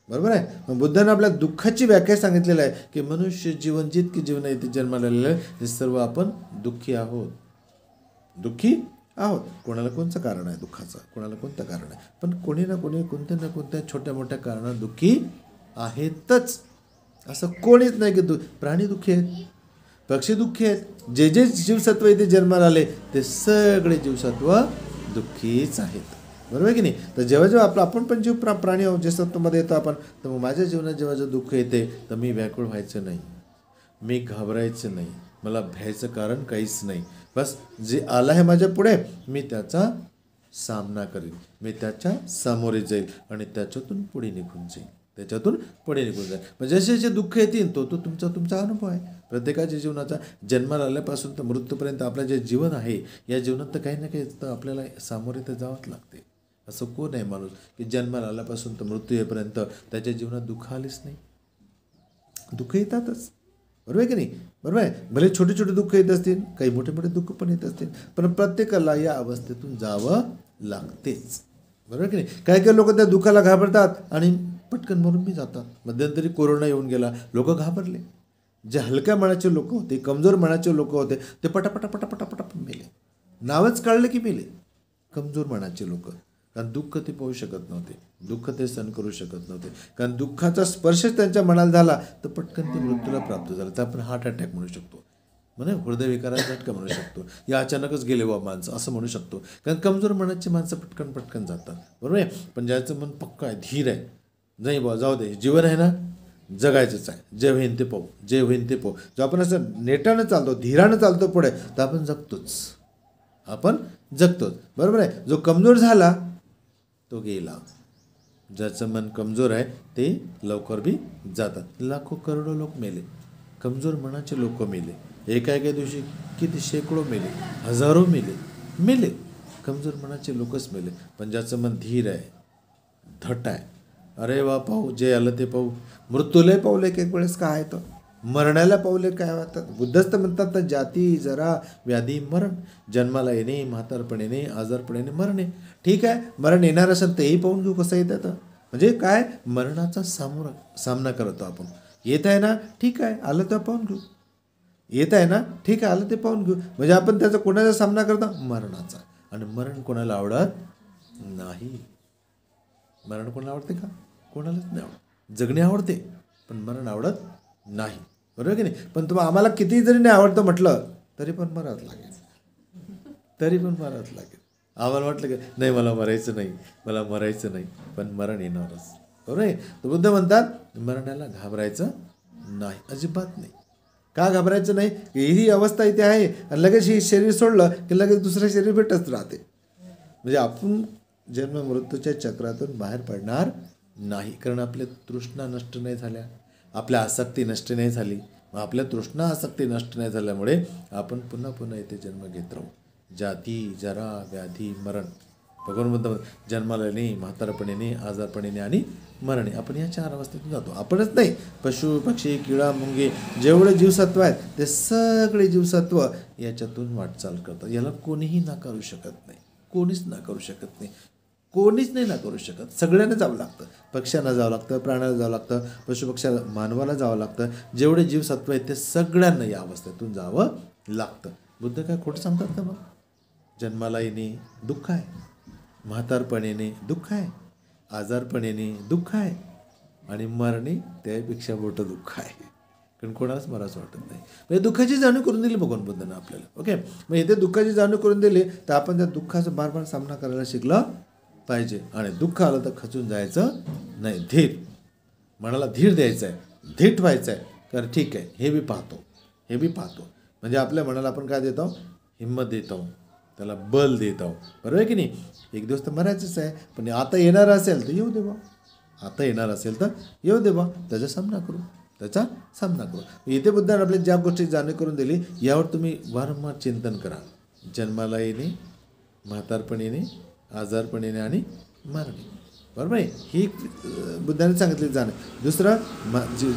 बरोबर आहे. मग बुद्धाने आपल्या दुःखाची व्याख्या सांगितलेली आहे की मनुष्य जीवन जितके जीवन आहे ते जन्माला आलेलं आहे ते सर्व आपण दुःखी आहोत, दुःखी आहोत. कोणाला कोणतं कारण आहे दुःखाचं, कोणाला कोणतं कारण आहे, पण कोणी ना कोणी कोणत्या ना कोणत्या छोट्या मोठ्या कारणात दुःखी आहेतच. असं कोणीच नाही की प्राणी दुःखी आहेत, पक्षी दुःखी आहेत, जे जे जीवसत्व इथे जन्माला आले ते सगळे जीवसत्व दुःखीच आहेत. बरोबर आहे की नाही. तर जेव्हा जेव्हा आपण पण जीव प्राणी आहोत, जे सत्वामध्ये येतो आपण, तर मग माझ्या जीवनात जेव्हा जेव्हा दुःख येते तर मी व्याकुळ व्हायचं नाही, मी घाबरायचं नाही, मला भ्यायचं कारण काहीच नाही. बस जे आलं आहे माझ्या पुढे मी त्याचा सामना करीन, मी त्याच्या सामोरे जाईल आणि त्याच्यातून पुढे निघून जाईल, त्याच्यातून पुढे निघून जाईल. म्हणजे जसे जे दुःख येतील तो तुमचा अनुभव आहे. प्रत्येकाच्या जीवनाचा जन्माला आल्यापासून तर मृत्यूपर्यंत आपलं जे जीवन आहे या जीवनात तर काही ना काही तर आपल्याला सामोरे तर जावंच लागते. असं कोण आहे माणूस की जन्माला आल्यापासून तर मृत्यू येईपर्यंत त्याच्या जीवनात दुःख आलीच नाही. दुःख येतातच. बरोबर आहे की नाही. बरोबर आहे. भले छोटे छोटे दुःख येत असतील, काही मोठे मोठे दुःख पण येत असतील, पण प्रत्येकाला या अवस्थेतून जावं लागतेच. बरोबर की नाही. काही काही लोक त्या दुःखाला घाबरतात आणि पटकन मरून बी जातात. मध्यंतरी कोरोना येऊन गेला, लोक घाबरले. जे हलक्या मनाचे लोक होते, कमजोर मनाचे लोक होते, ते पटापटा मेले. नावच काढलं की मेले. कमजोर मनाचे लोक, कारण दुःख ते पाहू शकत नव्हते, दुःख ते सहन करू शकत नव्हते, कारण दुःखाचा स्पर्श त्यांच्या मनाला झाला तर पटकन ते मृत्यूला प्राप्त झालं. तर आपण हार्ट अटॅक म्हणू शकतो, म्हणजे हृदयविकाराचा झटका म्हणू शकतो, या अचानकच गेले वा माणसं असं म्हणू शकतो. कारण कमजोर मनाची माणसं पटकन जातात. बरोबर आहे. पण ज्याचं मन पक्का आहे, धीर आहे, नाही बा जाऊ दे, जीवन आहे ना, जगायचंच आहे, जे होईन ते पाहू, जे होईन ते पाहू. जो आपण असं नेटानं चालतो, धीरानं चालतो पुढे, तर आपण जगतोच, आपण जगतोच, बरोबर आहे. जो कमजोर झाला तो गेला. ज्याचं मन कमजोर आहे ते लवकर बी जातात. लाखो करोडो लोक मेले, कमजोर मनाचे लोक मेले. एका दिवशी किती शेकडो मेले, हजारो मेले कमजोर मनाचे लोकच मेले. पण ज्याचं मन धीर आहे, धट आहे, अरे वा पाहू, जे आलं ते पाहू. मृत्यूलाही पावले एक वेळेस काय आहे, तर मरणाला पावले काय होतात. बुद्धस्त म्हणतात तर जाती जरा व्याधी मरण, जन्माला येणे, म्हातारपण येणे, आजारपण येणे, मरणे. ठीक आहे, मरण येणार असेल तेही पाहून घेऊ कसं येतं. तर म्हणजे काय, मरणाचा सामना करतो आपण. येत आहे ना, ठीक आहे, आलं तर पाहून घेऊ. येत आहे ना, ठीक आहे, आलं ते पाहून घेऊ. म्हणजे आपण त्याचा कोणाचा सामना करतो, मरणाचा. आणि मरण कोणाला आवडत नाही. मरण कोणाला आवडते का, कोणालाच नाही आवडत. जगणे आवडते पण मरण आवडत नाही, बरोबर की नाही. पण तुम्हाला आम्हाला किती जरी नाही आवडतं म्हटलं तरी पण मरावंच लागेल, तरी पण मरावंच लागेल. आम्हाला वाटलं की नाही मला मरायचं नाही, पण मरण येणारच, बरोबर आहे. तर बुद्ध म्हणतात मरणाला घाबरायचं नाही, अजिबात नाही. का घाबरायचं नाही, ही अवस्था इथे आहे आणि लगेच ही शरीर सोडलं की लगेच दुसरं शरीर भेटच राहते. म्हणजे आपण जन्म मृत्यूच्या चक्रातून बाहेर पडणार नाही. कारण आपल्या तृष्णा नष्ट नाही झाल्या, आपल्या आसक्ती नष्ट नाही झाली. आपल्या तृष्णा आसक्ती नष्ट नाही झाल्यामुळे आपण पुन्हा पुन्हा इथे जन्म घेत राहू. जाती जरा व्याधी मरण, भगवान म्हणतात जन्माला येणे, म्हातारपण येणे, आजारपण येणे आणि मरणे. आपण या 4 अवस्थेतून जातो. आपणच नाही, पशु पक्षी किडा मुंगे जेवढे जीवसत्व आहेत ते सगळे जीवसत्व याच्यातून वाटचाल करतात. याला कोणीही नाकारू शकत नाही, कोणीच नाकारू शकत नाही, कोणीच नाही नाकारू शकत. सगळ्यांना जावं लागतं, पक्ष्यांना जावं लागतं, प्राण्याला जावं लागतं, पशुपक्ष्याला, मानवाला जावं लागतं. जेवढे जीवसत्व आहेत ते सगळ्यांना या अवस्थेतून जावं लागतं. बुद्ध काय खोटं सांगतात का? मग जन्माला येणे दुःख आहे, म्हातारपण येणे दुःख आहे, आजारपण येणे दुःख आहे आणि मरणे त्यापेक्षा मोठं दुःख आहे. कारण कोणालाच मराचं वाटत नाही. म्हणजे दुःखाची जाणीव करून दिली भगवान बुद्धांना आपल्याला. ओके, मग इथे दुःखाची जाणीव करून दिली तर आपण त्या दुःखाचा बार बार सामना करायला शिकलं पाहिजे. आणि दुःख आलं तर खचून जायचं नाही, धीर, मनाला धीर द्यायचा आहे, धीट व्हायचं आहे. तर ठीक आहे, हे बी पाहतो, म्हणजे आपल्या मनाला आपण काय देतो, हिंमत देतो, त्याला बल देतो, बरोबर आहे की नाही. एक दिवस तर मरायचंच आहे, पण आता येणार असेल तर येऊ दे बा, त्याचा सामना करू. इथे बुद्धाने आपल्या ज्या गोष्टी जाणीव करून दिली यावर तुम्ही वारंवार चिंतन करा. जन्माला येणे, म्हातारपण येणे, आजारपण येणे आणि मरणे, बरोबर आहे. ही बुद्धाने सांगितली जाणं. दुसरं,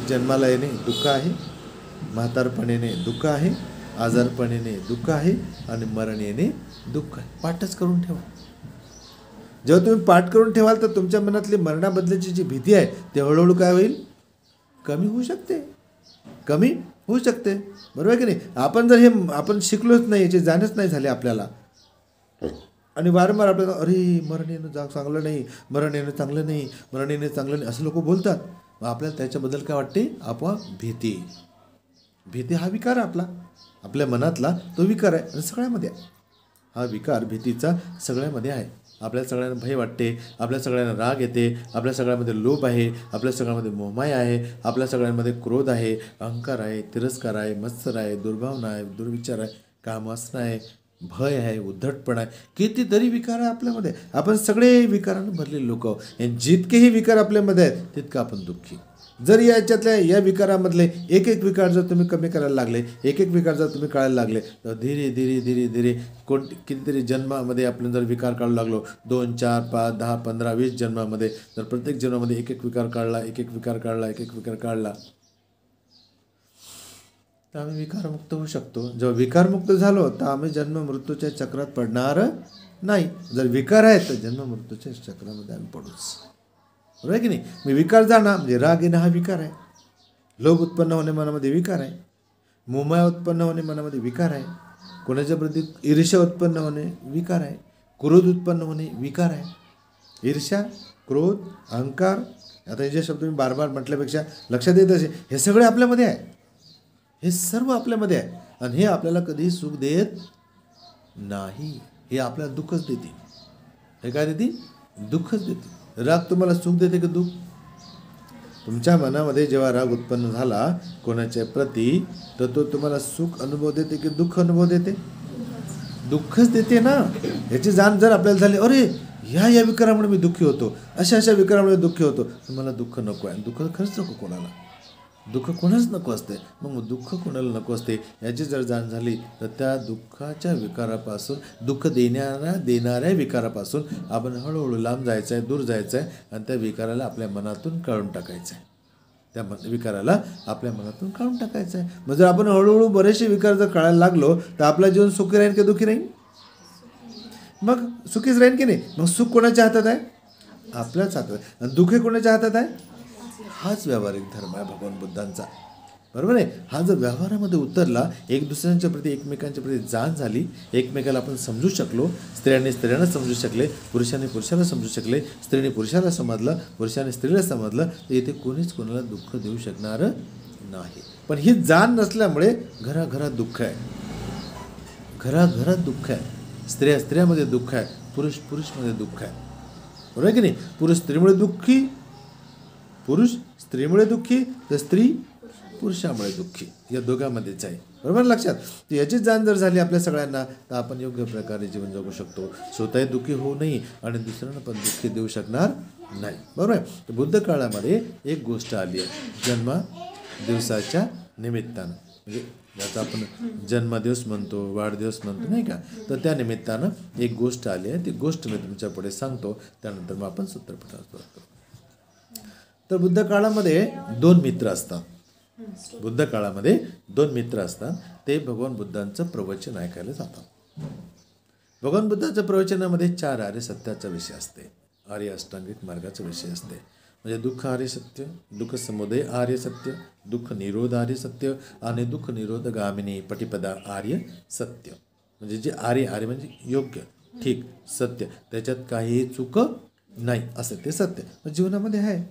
जन्माला येणे दुःख आहे, म्हातारपण येणे दुःख आहे, आजारपण येणे दुःख आहे आणि मरण येणे दुःख आहे. पाठच करून ठेवा. जेव्हा तुम्ही पाठ करून ठेवाल तर तुमच्या मनातली मरणाबद्दलची जी भीती आहे ते हळूहळू काय होईल, कमी होऊ शकते, बरोबर आहे की नाही. आपण शिकलोच नाही, याची जाणच नाही झाली आपल्याला, आणि वारंवार आपल्याला अरे मरण येणं चांगलं नाही, असं लोक बोलतात. मग आपल्याला त्याच्याबद्दल काय वाटते, आपोआप भीती हा विकार आहे आपल्या मनातला, तो विकार आहे. आणि सगळ्यामध्ये हा विकार भीतीचा सगळ्यामध्ये आहे. आपल्या सगळ्यांना भय वाटते, आपल्या सगळ्यांना राग येते, आपल्या सगळ्यामध्ये लोभ आहे, आपल्या सगळ्यामध्ये मोहमाया आहे, आपल्या सगळ्यांमध्ये क्रोध आहे, अहंकार आहे, तिरस्कार आहे, मत्सर आहे, दुर्भावना आहे, दुर्विचार आहे, कामवासना आहे, भय आहे, उद्धटपणा आहे, कितीतरी विकार आहे आपल्यामध्ये. आपण सगळे विकारानं भरलेले लोक आहोत. जितकेही विकार आपल्यामध्ये आहेत तितकं आपण दुःखी. जर याच्यातल्या या विकारामधले एक विकार जर तुम्ही कमी करायला लागले, एक विकार जर तुम्ही काढायला लागले, तर धीरे कितीतरी जन्मामध्ये आपण जर विकार काढू लागलो, 2, 4, 5, 10, 15, 20 जन्मामध्ये जर प्रत्येक जन्मामध्ये एक विकार काढला, एक विकार काढला, तर आम्ही विकारमुक्त होऊ शकतो. जेव्हा विकारमुक्त झालो तर आम्ही जन्म मृत्यूच्या चक्रात पडणार नाही. जर विकार आहेत तर जन्म मृत्यूच्या चक्रामध्ये आम्ही पडूच, बरोबर आहे की नाही. मी विकार जाणं म्हणजे राग येणं हा विकार आहे, लोभ उत्पन्न होणे मनामध्ये विकार आहे, मोहमाया उत्पन्न होणे मनामध्ये विकार आहे, कोणाच्या प्रती ईर्ष्या उत्पन्न होणे विकार आहे, क्रोध उत्पन्न होणे विकार आहे. ईर्ष्या, क्रोध, अहंकार, आता हे जे शब्द मी बार म्हटल्यापेक्षा लक्षात येत असे, हे सगळे आपल्यामध्ये आहे, हे सर्व आपल्यामध्ये आहे. आणि हे आपल्याला कधीही सुख देत नाही, हे आपल्याला दुःखच देते. हे काय देते, दुःखच देते. राग तुम्हाला सुख देते का दुःख? तुमच्या मनामध्ये जेव्हा राग उत्पन्न झाला कोणाच्या प्रती, तर तो तुम्हाला सुख अनुभव देते की दुःख अनुभव देते? दुःखच देते ना. याची जाण जर आपल्याला झाली, अरे या विकारामुळे मी दुःखी होतो, अशा विकारामुळे दुःखी होतो, तर मला दुःख नको आहे. दुःख खरंच नको कोणाला, दुःख कोणाच नको असते. मग दुःख कोणाला नको असते याची जर जाण झाली, तर त्या दुःखाच्या विकारापासून, दुःख देणाऱ्या विकारापासून आपण हळूहळू लांब जायचं आहे, दूर जायचं आहे आणि त्या विकाराला आपल्या मनातून काढून टाकायचं आहे. त्या विकाराला आपल्या मनातून काढून टाकायचं आहे. मग जर आपण हळूहळू बरेचसे विकार जर काढायला लागलो, तर आपलं जीवन सुखी राहील की दुःखी राहील? मग सुखीच राहील की नाही? मग सुख कोणाच्या हातात आहे? आपल्याच हातात आहे. आणि दुःख कोणाच्या हातात आहे? हाच व्यावहारिक धर्म आहे भगवान बुद्धांचा, बरोबर आहे. हा जर व्यवहारामध्ये उतरला, एक दुसऱ्यांच्या प्रती, एकमेकांच्या प्रती जाण झाली, एकमेकाला आपण समजू शकलो, स्त्रियांनी स्त्रियांना समजू शकले, पुरुषांनी पुरुषाला समजू शकले, स्त्रीने पुरुषाला समजलं, पुरुषाने स्त्रीला समजलं, तर इथे कोणीच कोणाला दुःख देऊ शकणार नाही. पण ही जाण नसल्यामुळे घराघरात दुःख आहे, घराघरात दुःख आहे. स्त्रियामध्ये दुःख आहे, पुरुषमध्ये दुःख आहे, बरोबर आहे की नाही? पुरुष स्त्रीमुळे दुःखी, पुरुष स्त्रीमुळे दुःखी, तर स्त्री पुरुषामुळे दुःखी, या दोघांमध्येच आहे, बरोबर लक्षात. तर याची जाण जर झाली आपल्या सगळ्यांना, तर आपण योग्य प्रकारे जीवन जगू शकतो. स्वतःही दुःखी होऊ नये आणि दुसऱ्यांना पण दुःखी देऊ शकणार नाही, बरोबर आहे. तर बुद्ध काळामध्ये एक गोष्ट आली आहे, जन्म दिवसाच्या निमित्तानं, म्हणजे ज्याचा आपण जन्मदिवस म्हणतो, वाढदिवस म्हणतो, नाही का? तर त्या निमित्तानं एक गोष्ट आली आहे. ती गोष्ट मी तुमच्या पुढे सांगतो, त्यानंतर मग आपण सूत्रपठार करतो. तर बुद्ध काळामध्ये दोन मित्र असतात. बुद्ध काळामध्ये दोन मित्र असतात. ते भगवान बुद्धांचं प्रवचन ऐकायला जातात. भगवान बुद्धाच्या प्रवचनामध्ये 4 आर्य सत्याचा विषय असते, आर्य अष्टांगिक मार्गाचा विषय असते. म्हणजे दुःख आर्य सत्य, दुःख समुदय आर्य सत्य, दुःख निरोध आर्य सत्य आणि दुःख निरोध गामिनी पटिपदा आर्य सत्य. म्हणजे जे आर्य म्हणजे योग्य, ठीक, सत्य, त्याच्यात काहीही चूक नाही, असं ते सत्य जीवनामध्ये आहे.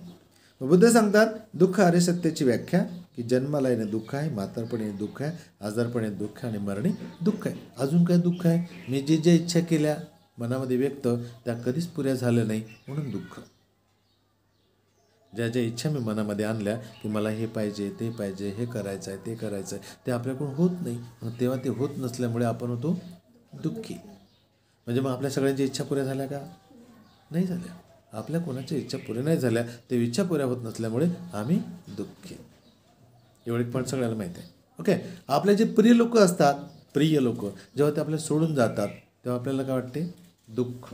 बुद्ध सांगतात दुःख आर्य सत्याची व्याख्या की जन्माला येणे दुःख आहे, म्हातारपणे दुःख आहे, आजारपणे दुःख आहे आणि मरणे दुःख आहे. अजून काय दुःख आहे? मी जे इच्छा केल्या मनामध्ये व्यक्त, त्या कधीच पुऱ्या झाल्या नाही म्हणून दुःख. ज्या इच्छा मी मनामध्ये आणल्या की मला हे पाहिजे, ते पाहिजे, हे करायचं आहे, ते करायचं आहे, ते आपल्याकडून होत नाही. मग तेव्हा ते होत नसल्यामुळे आपण होतो दुःखी. म्हणजे मग आपल्या सगळ्यांच्या इच्छा पुऱ्या झाल्या का? नाही झाल्या. आपल्या कोणाच्या इच्छा पुऱ्या नाही झाल्या, ते इच्छा पुऱ्या होत नसल्यामुळे आम्ही दुःखी. एवढे पण सगळ्याला माहीत आहे. ओके. आपले जे प्रिय लोक असतात, प्रिय लोक जेव्हा ते आपल्याला सोडून जातात, तेव्हा आपल्याला काय वाटते? दुःख.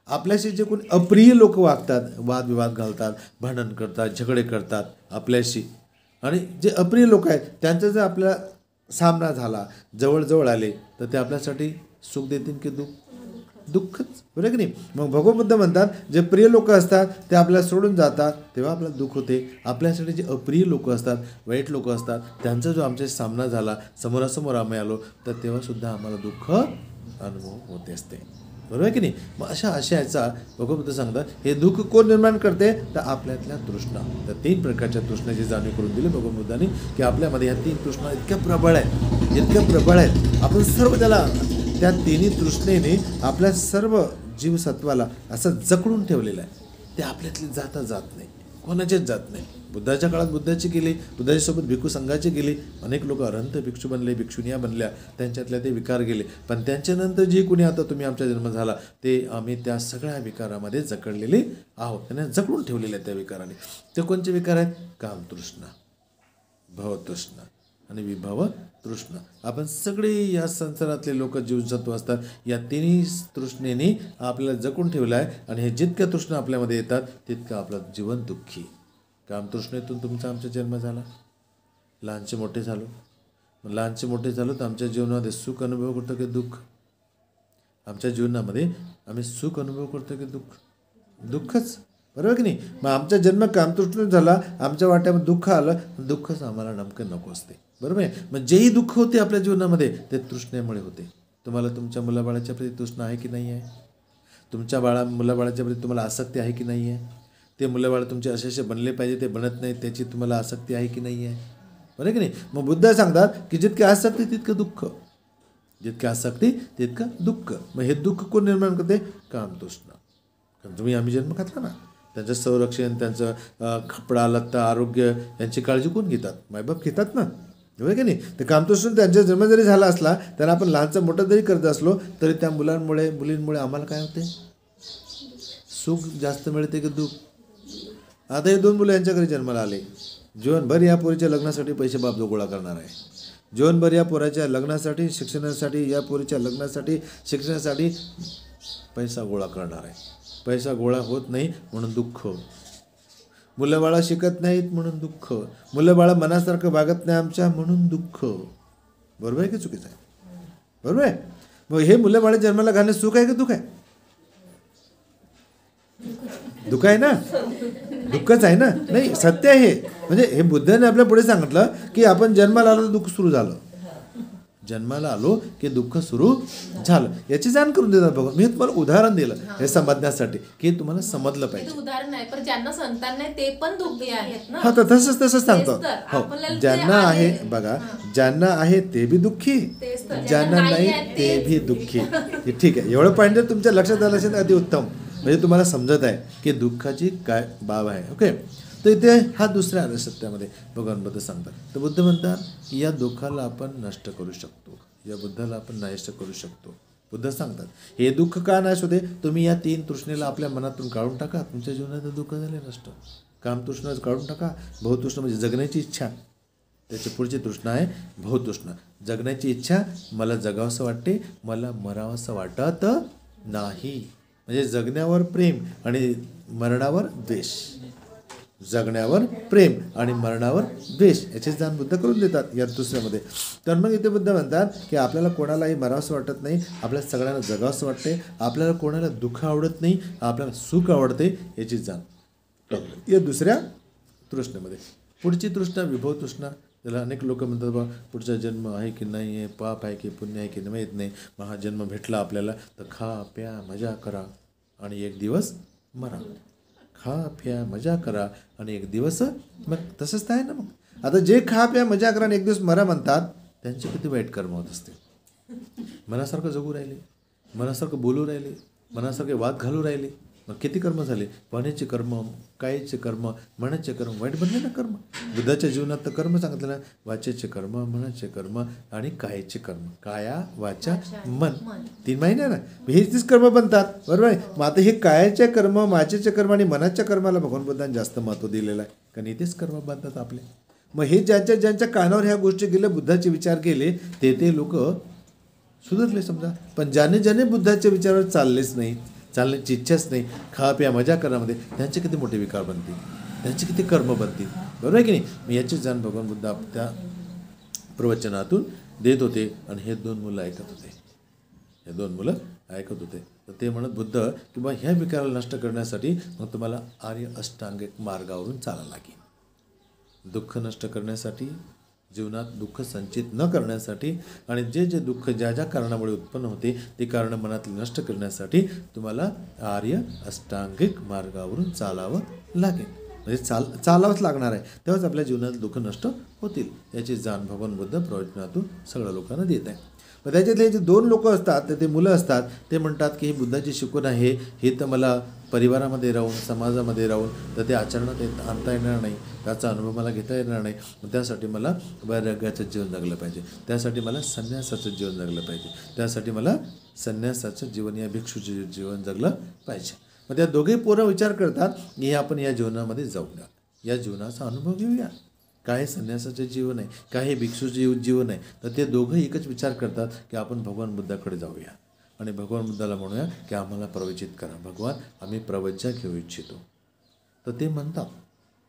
आपल्याशी जे कोणी अप्रिय लोक वागतात, वादविवाद घालतात, भांडण करतात, झगडे करतात आपल्याशी, आणि जे अप्रिय लोक आहेत त्यांचा जर आपला सामना झाला, जवळ आले, तर ते आपल्यासाठी सुख देतील की दुःखच, बरोबर की नाही? मग भगवान बुद्ध म्हणतात जे प्रिय लोक असतात ते आपल्याला सोडून जातात, तेव्हा आपल्याला दुःख होते. आपल्यासाठी जे अप्रिय लोक असतात, वाईट लोक असतात, त्यांचा जो आमच्याशी सामना झाला, समोरासमोर आम्ही आलो, तर तेव्हासुद्धा आम्हाला दुःख अनुभव होते असते, बरोबर आहे की नाही? मग अशा याचा भगवान बुद्ध सांगतात हे दुःख कोण निर्माण करते? तर आपल्यातल्या तृष्णा. तर 3 प्रकारच्या तृष्णाची जाणीव करून दिली भगवान बुद्धांनी की आपल्यामध्ये ह्या 3 तृष्णा इतक्या प्रबळ आहेत, आपण सर्व त्या 3 तृष्णेने आपल्या सर्व जीवसत्वाला असं जकडून ठेवलेलं आहे. ते आपल्यातले जात नाही, कोणाचेच जात नाही. बुद्धाच्या काळात बुद्धाची केली, बुद्धाच्यासोबत भिक्खू संघाची केली, अनेक लोक अरहंत भिक्षू बनले, भिक्षुनिया बनल्या, त्यांच्यातल्या ते विकार गेले. पण त्यांच्यानंतर जे कोणी आता तुम्ही आमचा जन्म झाला, ते आम्ही त्या सगळ्या विकारामध्ये जकडलेले आहोत, त्यांना जकडून ठेवलेले आहेत त्या विकाराने. ते कोणते विकार आहेत? कामतृष्णा, भवतृष्णा आणि विभव तृष्णा. आपण सगळे या संसारातले लोक जीवसत्व असतात, या 3 तृष्णेने आपल्याला जकून ठेवलं आहे. आणि हे जितक्या तृष्णा आपल्यामध्ये येतात तितकं आपलं जीवन दुःखी. कामतृष्णेतून तुमचा आमचा जन्म झाला, लहानचे मोठे झालो, मग लहानचे मोठे झालो तर आमच्या जीवनामध्ये सुख अनुभव करतो की दुःख? आमच्या जीवनामध्ये आम्ही सुख अनुभव करतो की दुःखच, बरोबर की नाही? मग आमचा जन्म कामतृष्णेतून झाला, आमच्या वाट्यामध्ये दुःख आलं, दुःखच आम्हाला नेमकं नको असते, बरोबर आहे? मग जेही दुःख होते आपल्या जीवनामध्ये ते तृष्णेमुळे होते. तुम्हाला तुमच्या मुलाबाळाच्या प्रती तृष्णा आहे की नाही आहे? तुमच्या मुलाबाळाच्या प्रती तुम्हाला आसक्ती आहे की नाही आहे? ते मुलंबाळ तुमचे असे बनले पाहिजे, ते बनत नाही, त्याची तुम्हाला आसक्ती आहे की नाही आहे, बरोबर की नाही? मग बुद्ध सांगतात की जितके आसक्ती तितकं दुःख, जितके आसक्ती तितकं दुःख. मग हे दुःख कोण निर्माण करते? कामतृष्णा. कारण आम्ही जन्म घातला ना, त्यांचं संरक्षण, त्यांचं कपडा लत्ता आरोग्य यांची काळजी कोण घेतात? मायबाप घेतात ना, होय की नाही? ते कामतोसून त्यांचा जन्म जरी झाला असला त्यांना आपण लहानचा मोठा जरी करत असलो तरी त्या मुलांमुळे मुलींमुळे आम्हाला काय होते? सुख जास्त मिळते की दुःख? आता हे 2 मुलं यांच्या घरी जन्माला आले, जीवनभर या पोरीच्या लग्नासाठी पैसे बाप गोळा करणार आहे, जीवनभर या पोराच्या लग्नासाठी शिक्षणासाठी या पोरीच्या लग्नासाठी शिक्षणासाठी पैसा गोळा करणार आहे. पैसा गोळा होत नाही म्हणून दुःख, मुलं बाळा शिकत नाहीत म्हणून दुःख, मुलं बाळा मनासारखं वागत नाही आमच्या म्हणून दुःख. बरोबर आहे की चुकीचं आहे? बरोबर आहे. मग हे मुलं बाळा जन्माला घालणे सुख आहे की दुःख आहे? दुःख आहे ना, दुःखच आहे ना. नाही, सत्य आहे. म्हणजे हे बुद्धाने आपल्या पुढे सांगितलं की आपण जन्माला आलो तर दुःख सुरू झालं, जन्माला आलो की दुःख सुरू झालं, याची जाण करून देतात भगवान. मी तुम्हाला उदाहरण दिलं हे समजण्यासाठी की तुम्हाला समजलं पाहिजे. उदाहरण आहे, पण ज्यांना संतान नाही ते पण दुःखी आहेत ना. हा, तर तसंच सांगतो. हो, ज्यांना आहे बघा, ज्यांना आहे ते बी दुःखी, ज्यांना नाही ते बी दुःखी. ठीक आहे, एवढं पॉईंट जर तुमच्या लक्षात आलं असेल तर अति उत्तम. म्हणजे तुम्हाला समजत आहे की दुःखाची काय बाब आहे. ओके, तर इथे हा दुसऱ्या सत्यामध्ये भगवान बुद्ध सांगतात. तर बुद्ध म्हणतात या दुःखाला आपण नष्ट करू शकतो, या बुद्धाला आपण नष्ट करू शकतो. बुद्ध सांगतात हे दुःख का नाश होते? तुम्ही या 3 तृष्णेला आपल्या मनातून काढून टाका, तुमच्या जीवनात दुःख झाले नष्ट. कामतृष्णा काढून टाका, भवतृष्णा म्हणजे जगण्याची इच्छा, त्याची पुढची तृष्णा आहे भवतृष्णा. जगण्याची इच्छा, मला जगावंसं वाटते, मला मरावंसं वाटत नाही. म्हणजे जगण्यावर प्रेम आणि मरणावर द्वेष, जगण्यावर प्रेम आणि मरणावर द्वेष याची जाण बुद्ध करून देतात या दुसऱ्यामध्ये. तर मग इथे बुद्ध म्हणतात की आपल्याला कोणालाही मरावंसं वाटत नाही, आपल्याला सगळ्यांना जगावंसं वाटते, आपल्याला कोणाला दुःख आवडत नाही, आपल्याला सुख आवडते, याची जाण या दुसऱ्या तृष्णेमध्ये. पुढची तृष्णा विभव तृष्णा. त्याला अनेक लोक म्हणतात बा पुढचा जन्म आहे की नाही आहे, पाप आहे की पुण्य आहे की नाही माहीत नाही, मग हा जन्म भेटला आपल्याला तर खा प्या मजा करा आणि एक दिवस मरा. खा प्या मजा करा आणि एक दिवस मग तसंच आहे ना. मग आता जे खा प्या मजा करा आणि एक दिवस मरा म्हणतात त्यांचे किती वाईट कर्म होत असते. मनासारखं जगू राहिले, मनासारखं बोलू राहिले, मनासारखे वाद घालू राहिले, मग किती कर्म झाले? पाण्याचे कर्म, कायेचे कर्म, मनाचे कर्म, वाईट बनले ना कर्म. बुद्धाच्या जीवनात तर कर्म सांगितलं ना, वाचेचे कर्म, मनाचे कर्म आणि कायेचे कर्म. काया वाचा मन 3 महिने ना हे 30 कर्म बनतात. बरोबर आहे. मग आता हे कायाचे कर्म, वाचेचे कर्म आणि मनाच्या कर्माला भगवान बुद्धांनी जास्त महत्त्व दिलेलं आहे, कारण इथेच कर्म बनतात आपले. मग हे ज्यांच्या कानावर ह्या गोष्टी गेल्या, बुद्धाचे विचार केले, ते लोक सुधारले समजा. पण ज्याने बुद्धाच्या विचारावर चाललेच नाही, चालण्याची इच्छाच नाही, खा प्या मजा करण्यामध्ये, त्यांचे किती मोठे विकार बनतील, त्यांचे किती कर्म बनतील. बरोबर आहे की नाही? मग याची जाण भगवान बुद्ध त्या प्रवचनातून देत होते. आणि हे 2 मुलं ऐकत होते, हे 2 मुलं ऐकत होते. तर ते म्हणत बुद्ध की बा ह्या विकाराला नष्ट करण्यासाठी मग तुम्हाला आर्य अष्टांगिक मार्गावरून चालायला लागेल. दुःख नष्ट करण्यासाठी, जीवनात दुःख संचित न करण्यासाठी आणि जे दुःख ज्या कारणामुळे उत्पन्न होते ते कारण मनातले नष्ट करण्यासाठी तुम्हाला आर्य अष्टांगिक मार्गावरून चालावं लागेल. म्हणजे चालावंच लागणार आहे, तेव्हाच आपल्या जीवनात दुःख नष्ट होतील. याची जाण भगवान बुद्ध प्रवचनातून सगळ्या लोकांना देत आहे. मग त्याच्यातले जे 2 लोक असतात ते मुलं असतात, ते म्हणतात की ही बुद्धाची शिकवण आहे, हे तर मला परिवारामध्ये राहून समाजामध्ये राहून तर ते आचरणात आणता येणार नाही, त्याचा अनुभव मला घेता येणार नाही. मग त्यासाठी मला वैराग्याचं जीवन जगलं पाहिजे, त्यासाठी मला संन्यासाचं जीवन जगलं पाहिजे, त्यासाठी मला संन्यासाचं जीवन या भिक्षूचे जीवन जगलं पाहिजे. मग त्या दोघे पोरं विचार करतात की आपण या जीवनामध्ये जाऊया, या जीवनाचा अनुभव घेऊया. काय संन्यासाचे जीवन आहे, काय हे भिक्षूचे जीवन आहे. तर ते दोघं एकच विचार करतात की आपण भगवान बुद्धाकडे जाऊया आणि भगवान बुद्धाला म्हणूया की आम्हाला प्रवचित करा, भगवान आम्ही प्रवज्जा घेऊ इच्छितो. तर ते म्हणतात,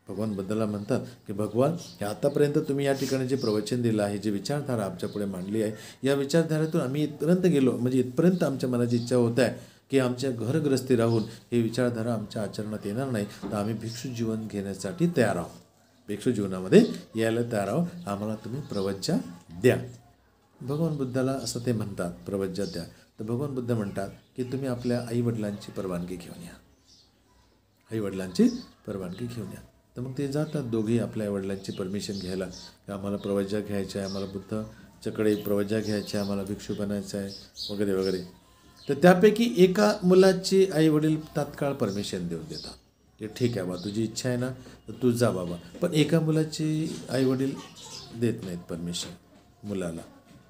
भगवान बुद्धाला म्हणतात की भगवान हे आतापर्यंत तुम्ही या ठिकाणी जे प्रवचन दिलं आहे, जे विचारधारा आमच्यापुढे मांडली आहे, या विचारधारेतून आम्ही इथपर्यंत गेलो, म्हणजे इथपर्यंत आमच्या मनाची इच्छा होत आहे की आमच्या घरग्रस्ती राहून हे विचारधारा आमच्या आचरणात येणार नाही, तर आम्ही भिक्षू जीवन घेण्यासाठी तयार आहोत, भिक्षू जीवनामध्ये यायला तयार आहोत, आम्हाला तुम्ही प्रवज्जा द्या. भगवान बुद्धाला असं ते म्हणतात, प्रवज्जा द्या. तर भगवान बुद्ध म्हणतात की तुम्ही आपल्या आईवडिलांची परवानगी घेऊन या, आईवडिलांची परवानगी घेऊन या. तर मग ते जातात दोघेही आपल्या आईवडिलांची परमिशन घ्यायला की आम्हाला प्रवज्जा घ्यायची आहे, आम्हाला बुद्धाच्याकडे प्रवज्जा घ्यायची आहे, आम्हाला भिक्षू बनायचं आहे वगैरे वगैरे. तर त्यापैकी एका मुलाची आईवडील तात्काळ परमिशन देऊन देतात. की ठीक आहे बा, तुझी इच्छा आहे ना तर तू जा बाबा. पण एका मुलाची आईवडील देत नाहीत परमिशन मुलाला.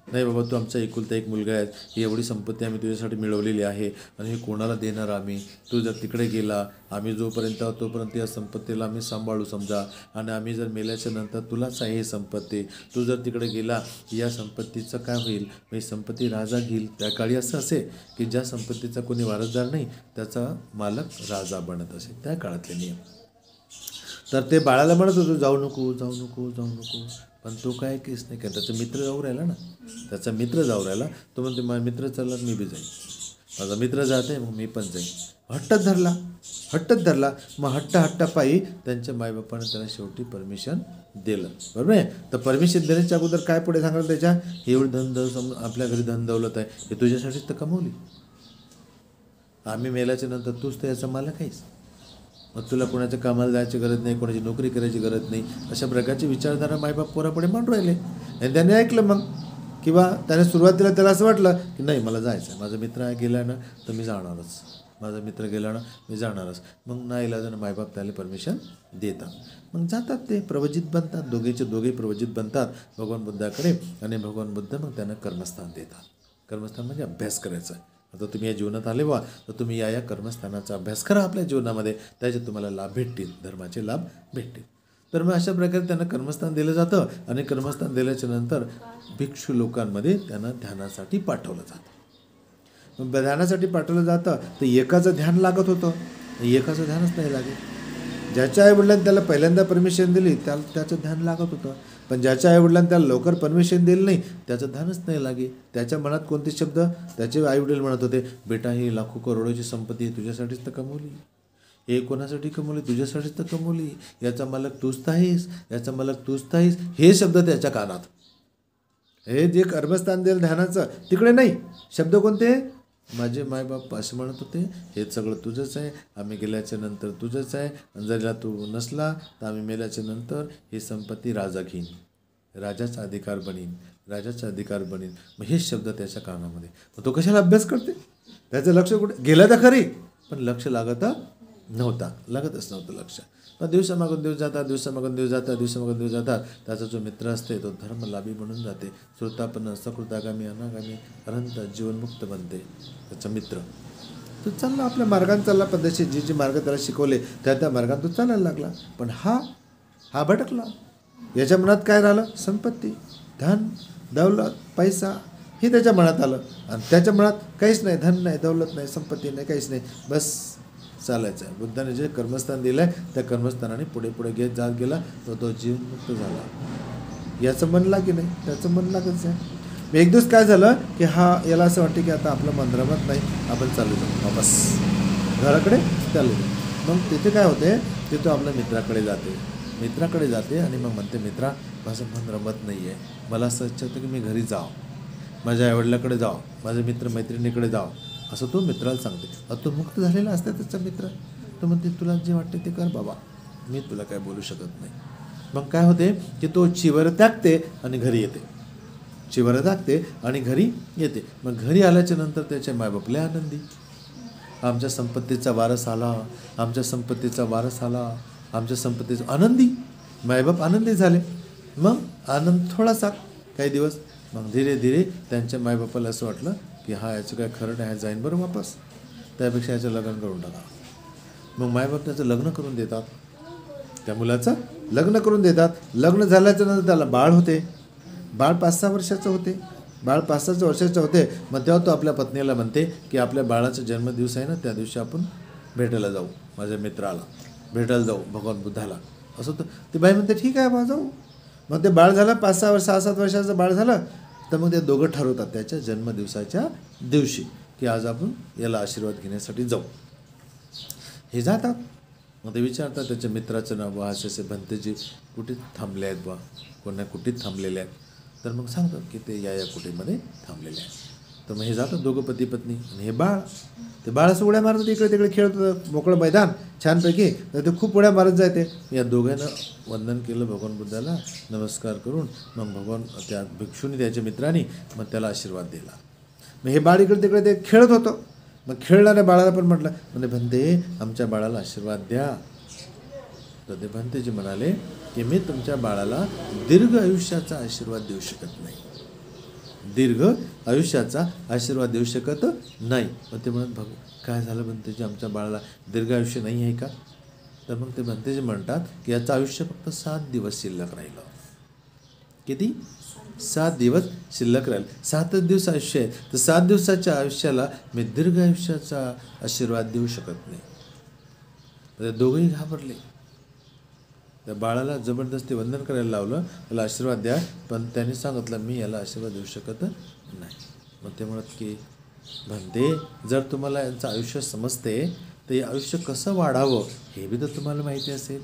नाही बाबा, तू आमचा एकुलता एक मुलगा आहे, ही एवढी संपत्ती आम्ही तुझ्यासाठी मिळवलेली आहे आणि हे कोणाला देणार आम्ही. तू जर तिकडे गेला, आम्ही जोपर्यंत आहोत तोपर्यंत या संपत्तीला आम्ही सांभाळू समजा, आणि आम्ही जर मेल्याच्या नंतर तुलाच आहे ही संपत्ती. तू जर तिकडे गेला या संपत्तीचं काय होईल, ही संपत्ती राजा घेईल. त्या काळी असं असे की ज्या संपत्तीचा कोणी वारसदार नाही त्याचा मालक राजा बनत असे, त्या काळातले नियम. तर ते बाळाला म्हणत होतो जाऊ नको जाऊ नको जाऊ नको, पण तो काय केस नाही काय. त्याचा मित्र जाऊ राहिला ना, त्याचा मित्र जाऊ राहिला. तो म्हणते माझा मित्र चालला मी बी जाईन, माझा मित्र जात आहे मग मी पण जाईन. हट्टच धरला. मग हट्टापायी त्यांच्या मायबापाने त्याला शेवटी परमिशन दिलं. बरोबर आहे. तर परमिशन देण्याच्या अगोदर काय पुढे सांगाल त्याच्या, एवढी आपल्या घरी धन दौलत आहे, हे तुझ्यासाठीच तर कमवली. आम्ही मेल्याच्या नंतर तूच तर याचा मालक आहेस. मग तुला कोणाच्या कामाला जायची गरज नाही, कोणाची नोकरी करायची गरज नाही. अशा प्रकारची विचारधारा मायबाप पोरापुढे मांडून राहिले. आणि त्याने ऐकलं मग, किंवा त्याने सुरुवातीला त्याला असं वाटलं की नाही मला जायचं आहे, माझा मित्र गेला ना तर मी जाणारच, माझा मित्र गेला ना मी जाणारच. मग नाही इलाजानं मायबाप त्याला परमिशन देतात. मग जातात ते प्रवचित बनतात, दोघे प्रवचित बनतात भगवान बुद्धाकडे. आणि भगवान बुद्ध मग त्यांना कर्मस्थान देतात. कर्मस्थान म्हणजे अभ्यास करायचा आहे. आता तुम्ही या जीवनात आले वा, तर तुम्ही या कर्मस्थानाचा अभ्यास करा आपल्या जीवनामध्ये, त्याचे तुम्हाला लाभ भेटतील, धर्माचे लाभ भेटतील. तर मग अशा प्रकारे त्यांना कर्मस्थान दिलं जातं. आणि कर्मस्थान दिल्याच्या नंतर भिक्षू लोकांमध्ये त्यांना ध्यानासाठी पाठवलं जातं. मग ध्यानासाठी पाठवलं जातं तर एकाचं ध्यान लागत होतं, एकाचं ध्यानच नाही लागेल. ज्याच्या आईवडिलांनी त्याला पहिल्यांदा परमिशन दिली त्याचं ध्यान लागत होतं, पण ज्याच्या आईवडिलांनी त्याला लवकर परमिशन दिलं नाही त्याचं ध्यानच नाही लागे. त्याच्या मनात कोणते शब्द, त्याचे आईवडील म्हणत होते बेटा ही लाखो करोडोची संपत्ती तुझ्यासाठीच तर कमवली, हे कोणासाठी कमवली, तुझ्यासाठीच तर कमवली, याचा मालक तूच तर आहेस, याचा मालक तूच तर आहेस, हे शब्द त्याच्या कानात. हे जे कर्मस्थान दिलं ध्यानाचं तिकडे नाही, शब्द कोणते, माझे मायबाप असे म्हणत होते हे सगळं तुझंच आहे, आम्ही गेल्याच्या नंतर तुझंच आहे, आणि जर तू नसला तर आम्ही मेल्याच्या नंतर ही संपत्ती राजा घेईन, राजाचा अधिकार बनीन. मग हे शब्द त्याच्या कानामध्ये. मग तो कशाला अभ्यास करते, त्याचं लक्ष कुठे गेलं तर खरी, पण लक्ष लागतच नव्हतं लक्ष. मग दिवसामागून दिवस जातात. त्याचा जो मित्र असते तो धर्मलाभी बनून जाते, श्रोतापन्न सकृतागामी अनागामी अनंत जीवनमुक्त बनते. त्याचा मित्र तो चालला आपल्या मार्गाने चालला, पद्धतशीर जे मार्ग त्याला शिकवले त्या मार्गाने तो चालायला लागला. पण हा भटकला. याच्या मनात काय राहिलं, संपत्ती, धन दौलत, पैसा हे त्याच्या मनात आलं. आणि त्याच्या मनात काहीच नाही, धन नाही, दौलत नाही, संपत्ती नाही, काहीच नाही, बस चालायचं आहे. बुद्धाने जे कर्मस्थान दिलं आहे त्या कर्मस्थानाने पुढे घेत जात गेला, तो जीवनमुक्त झाला. याचं मन लागे नाही, त्याचं मन लागत आहे. एक दिवस काय झालं की याला असं वाटतं की आता आपलं मन रमत नाही, आपण चालू जाऊ वापस घराकडे चालू जाऊ. मग तिथे काय होते, ते तो आपल्या मित्राकडे जाते आणि मग म्हणते मित्रा माझं मन रमत नाही आहे, मला असं इच्छा होतं की मी घरी जावं, माझ्या आईवडिलाकडे जावं, माझे मित्रमैत्रिणीकडे जावं, असं तो मित्राला सांगते. आता तो मुक्त झालेला असते त्याचा मित्र, तो म्हणते तुला जे वाटते ते कर बाबा, मी तुला काय बोलू शकत नाही. मग काय होते की तो चिवर टाकते आणि घरी येते. मग घरी आल्याच्या नंतर त्याचे मायबाप लय आनंदी, आमच्या संपत्तीचा वारस आला, आनंदी मायबाप आनंदी झाले. मग आनंद थोडासा काही दिवस, मग धीरे धीरे त्यांच्या मायबापाला असं वाटलं की याचं काय खरं नाही, जाईन बरं वापस, त्यापेक्षा याचं लग्न करून टाका. मग मायबाप त्याचं लग्न करून देतात, त्या मुलाचं लग्न करून देतात. लग्न झाल्याच्या नंतर त्याला बाळ होते, बाळ 5-6 वर्षाचं होते. मग तेव्हा तो आपल्या पत्नीला म्हणते की आपल्या बाळाचा जन्मदिवस आहे ना, त्या दिवशी आपण भेटायला जाऊ, माझ्या मित्राला भेटायला जाऊ, भगवान बुद्धाला. असं तर ती बाई म्हणते ठीक आहे बा जाऊ. मग ते बाळ झालं 6-7 वर्षाचं बाळ झालं, तर मग ते दोघं ठरवतात त्याच्या जन्मदिवसाच्या दिवशी की आज आपण याला आशीर्वाद घेण्यासाठी जाऊ. हे जातात. मग ते विचारतात त्याच्या मित्राचं नाव बा असे भंतेजी कुठे थांबले आहेत बा, कोणा कुठेच थांबलेले आहेत. तर मग सांगतात की ते या कुठेमध्ये थांबलेले आहेत. तर मग हे जातात दोघं पती पत्नी, आणि हे बाळ असं उड्या मारत इकडे तिकडे खेळत होतं, मोकळं मैदान छानपैकी. तर ते खूप उड्या मारत जायते. या दोघांना वंदन केलं भगवान बुद्धाला, नमस्कार करून. मग भगवान त्या भिक्षूने त्याच्या मित्रांनी मग त्याला आशीर्वाद दिला. मग हे बाळ इकडे तिकडे ते खेळत होतं. मग खेळणाऱ्या बाळाला पण म्हटलं म्हणजे भंते आमच्या बाळाला आशीर्वाद द्या, तर ते भंतेजी म्हणाले की मी तुमच्या बाळाला दीर्घ आयुष्याचा आशीर्वाद देऊ शकत नाही, दीर्घ आयुष्याचा आशीर्वाद देऊ शकत नाही. मग ते म्हणत काय झालं भंतेजी, आमच्या बाळाला दीर्घ आयुष्य नाही आहे का? तर मग ते भंतेजी म्हणतात की याचं आयुष्य फक्त 7 दिवस शिल्लक राहिलं. किती? 7 दिवस शिल्लक राहील. 7च दिवस आयुष्य आहे, तर 7 दिवसाच्या आयुष्याला मी दीर्घ आयुष्याचा आशीर्वाद देऊ शकत नाही. तर दोघंही घाबरले. त्या बाळाला जबरदस्ती वंदन करायला लावलं, त्याला आशीर्वाद द्या, पण त्यांनी सांगितलं मी याला आशीर्वाद देऊ शकत नाही. मग ते म्हणत की भंते, जर तुम्हाला यांचं आयुष्य समजते तर हे आयुष्य कसं वाढावं हे बी तर तुम्हाला माहिती असेल.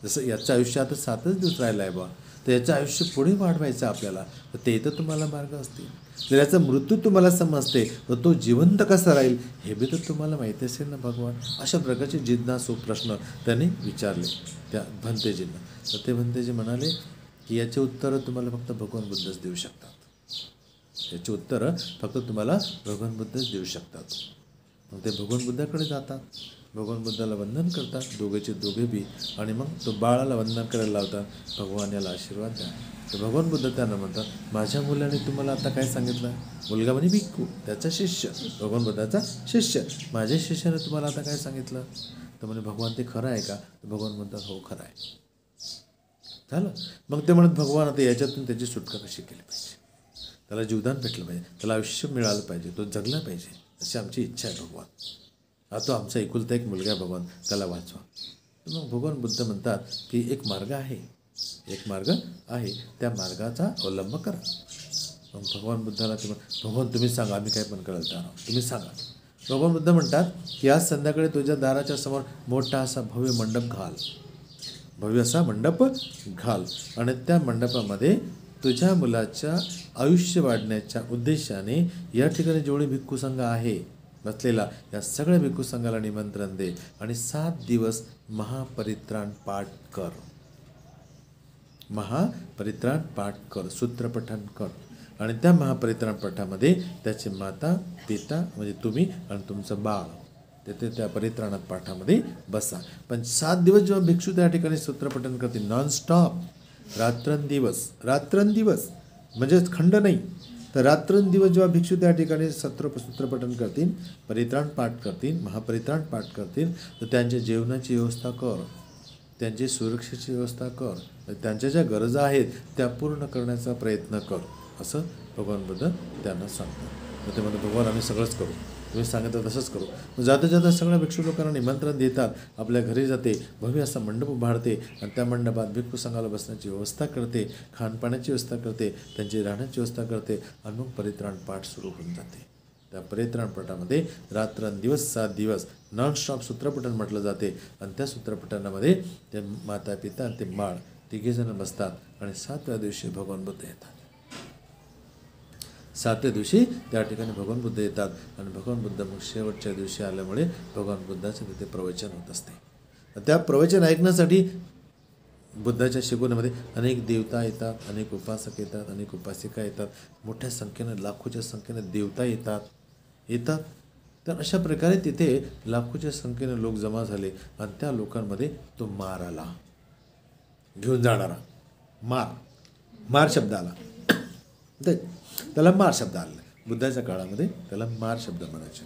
जसं याचं आयुष्य आता 7च दिवस राहिलं आहे बा, तर याचं आयुष्य पुढे वाढवायचं आपल्याला, तर ते तर तुम्हाला मार्ग असतील. जर याचा मृत्यू तुम्हाला समजते तर तो जिवंत कसा राहील हे बी तर तुम्हाला माहिती असेल ना भगवान. अशा प्रकारचे जिज्ञासू प्रश्न त्यांनी विचारले त्या भंतेजींना. तर ते भंतेजी म्हणाले की याचे उत्तरं तुम्हाला फक्त भगवान बुद्धच देऊ शकतात, याची उत्तरं फक्त तुम्हाला भगवान बुद्धच देऊ शकतात. मग ते भगवान बुद्धाकडे जातात, भगवान बुद्धाला वंदन करतात, दोघेचे दोघे बी, आणि मग तो बाळाला वंदन करायला लावतात, भगवान याला आशीर्वाद द्या. तर भगवान बुद्ध त्यांना म्हणतात, माझ्या मुलाने तुम्हाला आता काय सांगितलं? मुलगा म्हणजे भिक्खू, त्याचा शिष्य, भगवान बुद्धाचा शिष्य, माझ्या शिष्याने तुम्हाला आता काय सांगितलं? तर म्हणे भगवान ते खरं आहे का? तर भगवान म्हणतात हो खरं आहे. झालं. मग ते म्हणत भगवान आता याच्यातून त्याची सुटका कशी केली पाहिजे, त्याला जीवदान भेटलं पाहिजे, त्याला आयुष्य मिळालं पाहिजे, तो जगला पाहिजे, अशी आमची इच्छा आहे भगवान. हा तो आमचा एकुलता एक मुलगा आहे भगवान, त्याला वाचवा. तर मग भगवान बुद्ध म्हणतात की एक मार्ग आहे, एक मार्ग आहे, त्या मार्गाचा अवलंब करा. मग भगवान बुद्धाला ते भगवान तुम्ही सांगा, आम्ही काय पण करायला तयार आहोत, तुम्ही सांगा. भगवान बुद्ध म्हणतात की आज संध्याकाळी तुझ्या दाराच्या समोर मोठा असा भव्य मंडप घाल, भव्य असा मंडप घाल, आणि त्या मंडपामध्ये तुझ्या मुलाच्या आयुष्य वाढण्याच्या उद्देशाने या ठिकाणी जेवढे भिक्खू संघ आहे बसलेला, या सगळ्या भिक्खू संघाला निमंत्रण दे, आणि 7 दिवस महापरित्राण पाठ कर, महापरित्राण पाठ कर, सूत्रपठण कर. आणि त्या महापरित्राण पाठामध्ये त्याचे माता पिता म्हणजे तुम्ही आणि तुमचं बाळ ते त्या परित्राणात पाठामध्ये बसा. पण 7 दिवस जेव्हा भिक्षू त्या ठिकाणी सूत्रपठण करतील नॉनस्टॉप, रात्रंदिवस, रात्रंदिवस म्हणजेच खंड नाही, तर रात्रंदिवस जेव्हा भिक्षू त्या ठिकाणी सूत्रपठण करतील, परित्राण पाठ करतील, महापरित्राण पाठ करतील, तर त्यांच्या जेवणाची व्यवस्था कर, त्यांची सुरक्षेची व्यवस्था कर, त्यांच्या ज्या गरजा आहेत त्या पूर्ण करण्याचा प्रयत्न कर, असं भगवान बुद्ध त्यांना सांगतात. मग ते म्हणतात भगवान आम्ही सगळंच करू, तुम्ही सांगितलं तसंच करू. मग जाता जाता सगळ्या भिक्षू लोकांना निमंत्रण देतात, आपल्या घरी जाते, भव्य असा मंडप उभारते, आणि त्या मंडपात भिक्खू संघाला बसण्याची व्यवस्था करते, खानपाण्याची व्यवस्था करते, त्यांची राहण्याची व्यवस्था करते, आणि मग परित्राण पाठ सुरू होऊन जाते. त्या परित्राण पाठामध्ये रात्रंदिवस 7 दिवस नॉनस्टॉप सूत्रपठण म्हटलं जाते, आणि त्या सूत्रपठणामध्ये ते माता पिता आणि ते बाळ तिघेजण बसतात, आणि 7व्या दिवशी भगवान बुद्ध येतात. 7व्या दिवशी त्या ठिकाणी भगवान बुद्ध येतात, आणि भगवान बुद्ध मग शेवटच्या दिवशी आल्यामुळे भगवान बुद्धाचं तिथे प्रवचन होत असते. त्या प्रवचन ऐकण्यासाठी बुद्धाच्या शिकवण्यामध्ये अनेक देवता येतात, अनेक उपासक येतात, अनेक उपासिका येतात, मोठ्या संख्येनं लाखोच्या संख्येनं देवता येतात. तर अशा प्रकारे तिथे लाखोच्या संख्येनं लोक जमा झाले, आणि त्या लोकांमध्ये तो मार आला, घेऊन जाणारा मार शब्द आला, त्याला मार शब्द आला. बुद्धाच्या काळामध्ये त्याला मार शब्द म्हणायचे.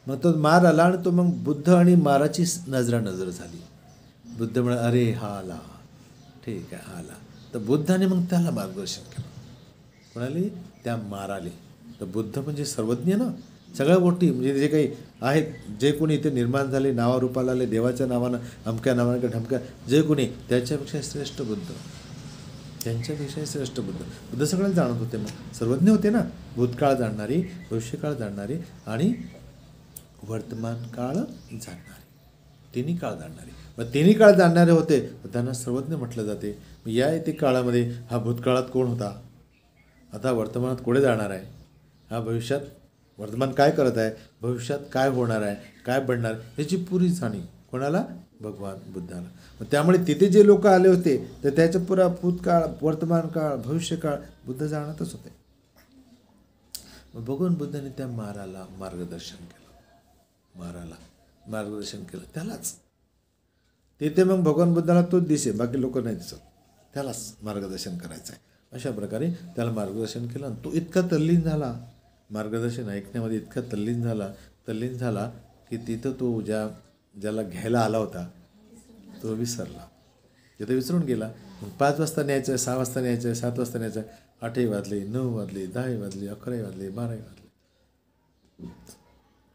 मग तो मार आला, आणि तो मग बुद्ध आणि माराची नजर झाली. बुद्ध म्हणे अरे हा आला, ठीक आहे आला. तर बुद्धाने मग त्याला मार्गदर्शन केलं, कोणाले? त्या माराले. तर बुद्ध म्हणजे सर्वज्ञ ना, सगळ्या गोष्टी म्हणजे जे काही आहेत, जे कोणी इथे निर्माण झाले, नावारूपाला आले, देवाच्या नावानं अमक्या नावानं का ढमक्या, जे कोणी त्याच्यापेक्षा श्रेष्ठ बुद्ध, त्यांच्यापेक्षा श्रेष्ठ बुद्ध सगळ्यांना जाणत होते. मग सर्वज्ञ होते ना, भूतकाळ जाणणारी, भविष्यकाळ जाणणारी आणि वर्तमान काळ जाणणारे, तिन्ही काळ जाणणारे. मग तिन्ही काळ जाणणारे होते, त्यांना सर्वज्ञ म्हटलं जाते. मग या येते काळामध्ये हा भूतकाळात कोण होता, आता वर्तमानात कोणी जाणार आहे, हा भविष्यात वर्तमान काय करत आहे, भविष्यात काय होणार आहे, काय बनणार, याची पुरी जाणीव कोणाला? भगवान बुद्धाला. मग त्यामुळे तिथे जे लोक आले होते तर त्याचं पुरा भूतकाळ, वर्तमान काळ, भविष्यकाळ बुद्ध जाणतच होते. मग भगवान बुद्धाने त्या माराला मार्गदर्शन केलं, त्यालाच तिथे मग भगवान बुद्धाला तोच दिसे, बाकी लोक नाही दिसत, त्यालाच मार्गदर्शन करायचं आहे. अशा प्रकारे त्याला मार्गदर्शन केलं आणि तो इतका तल्लीन झाला, मार्गदर्शन ऐकण्यामध्ये इतका तल्लीन झाला की तिथं तो ज्याला घ्यायला आला होता तो विसरला, तिथं विसरून गेला. मग 5 वाजता न्यायचं आहे, 6 वाजता न्यायचं आहे, 7 वाजता न्यायचं आहे, 8 वाजले, 9 वाजले, 10 वाजले, 11 वाजले, 12 वाजले,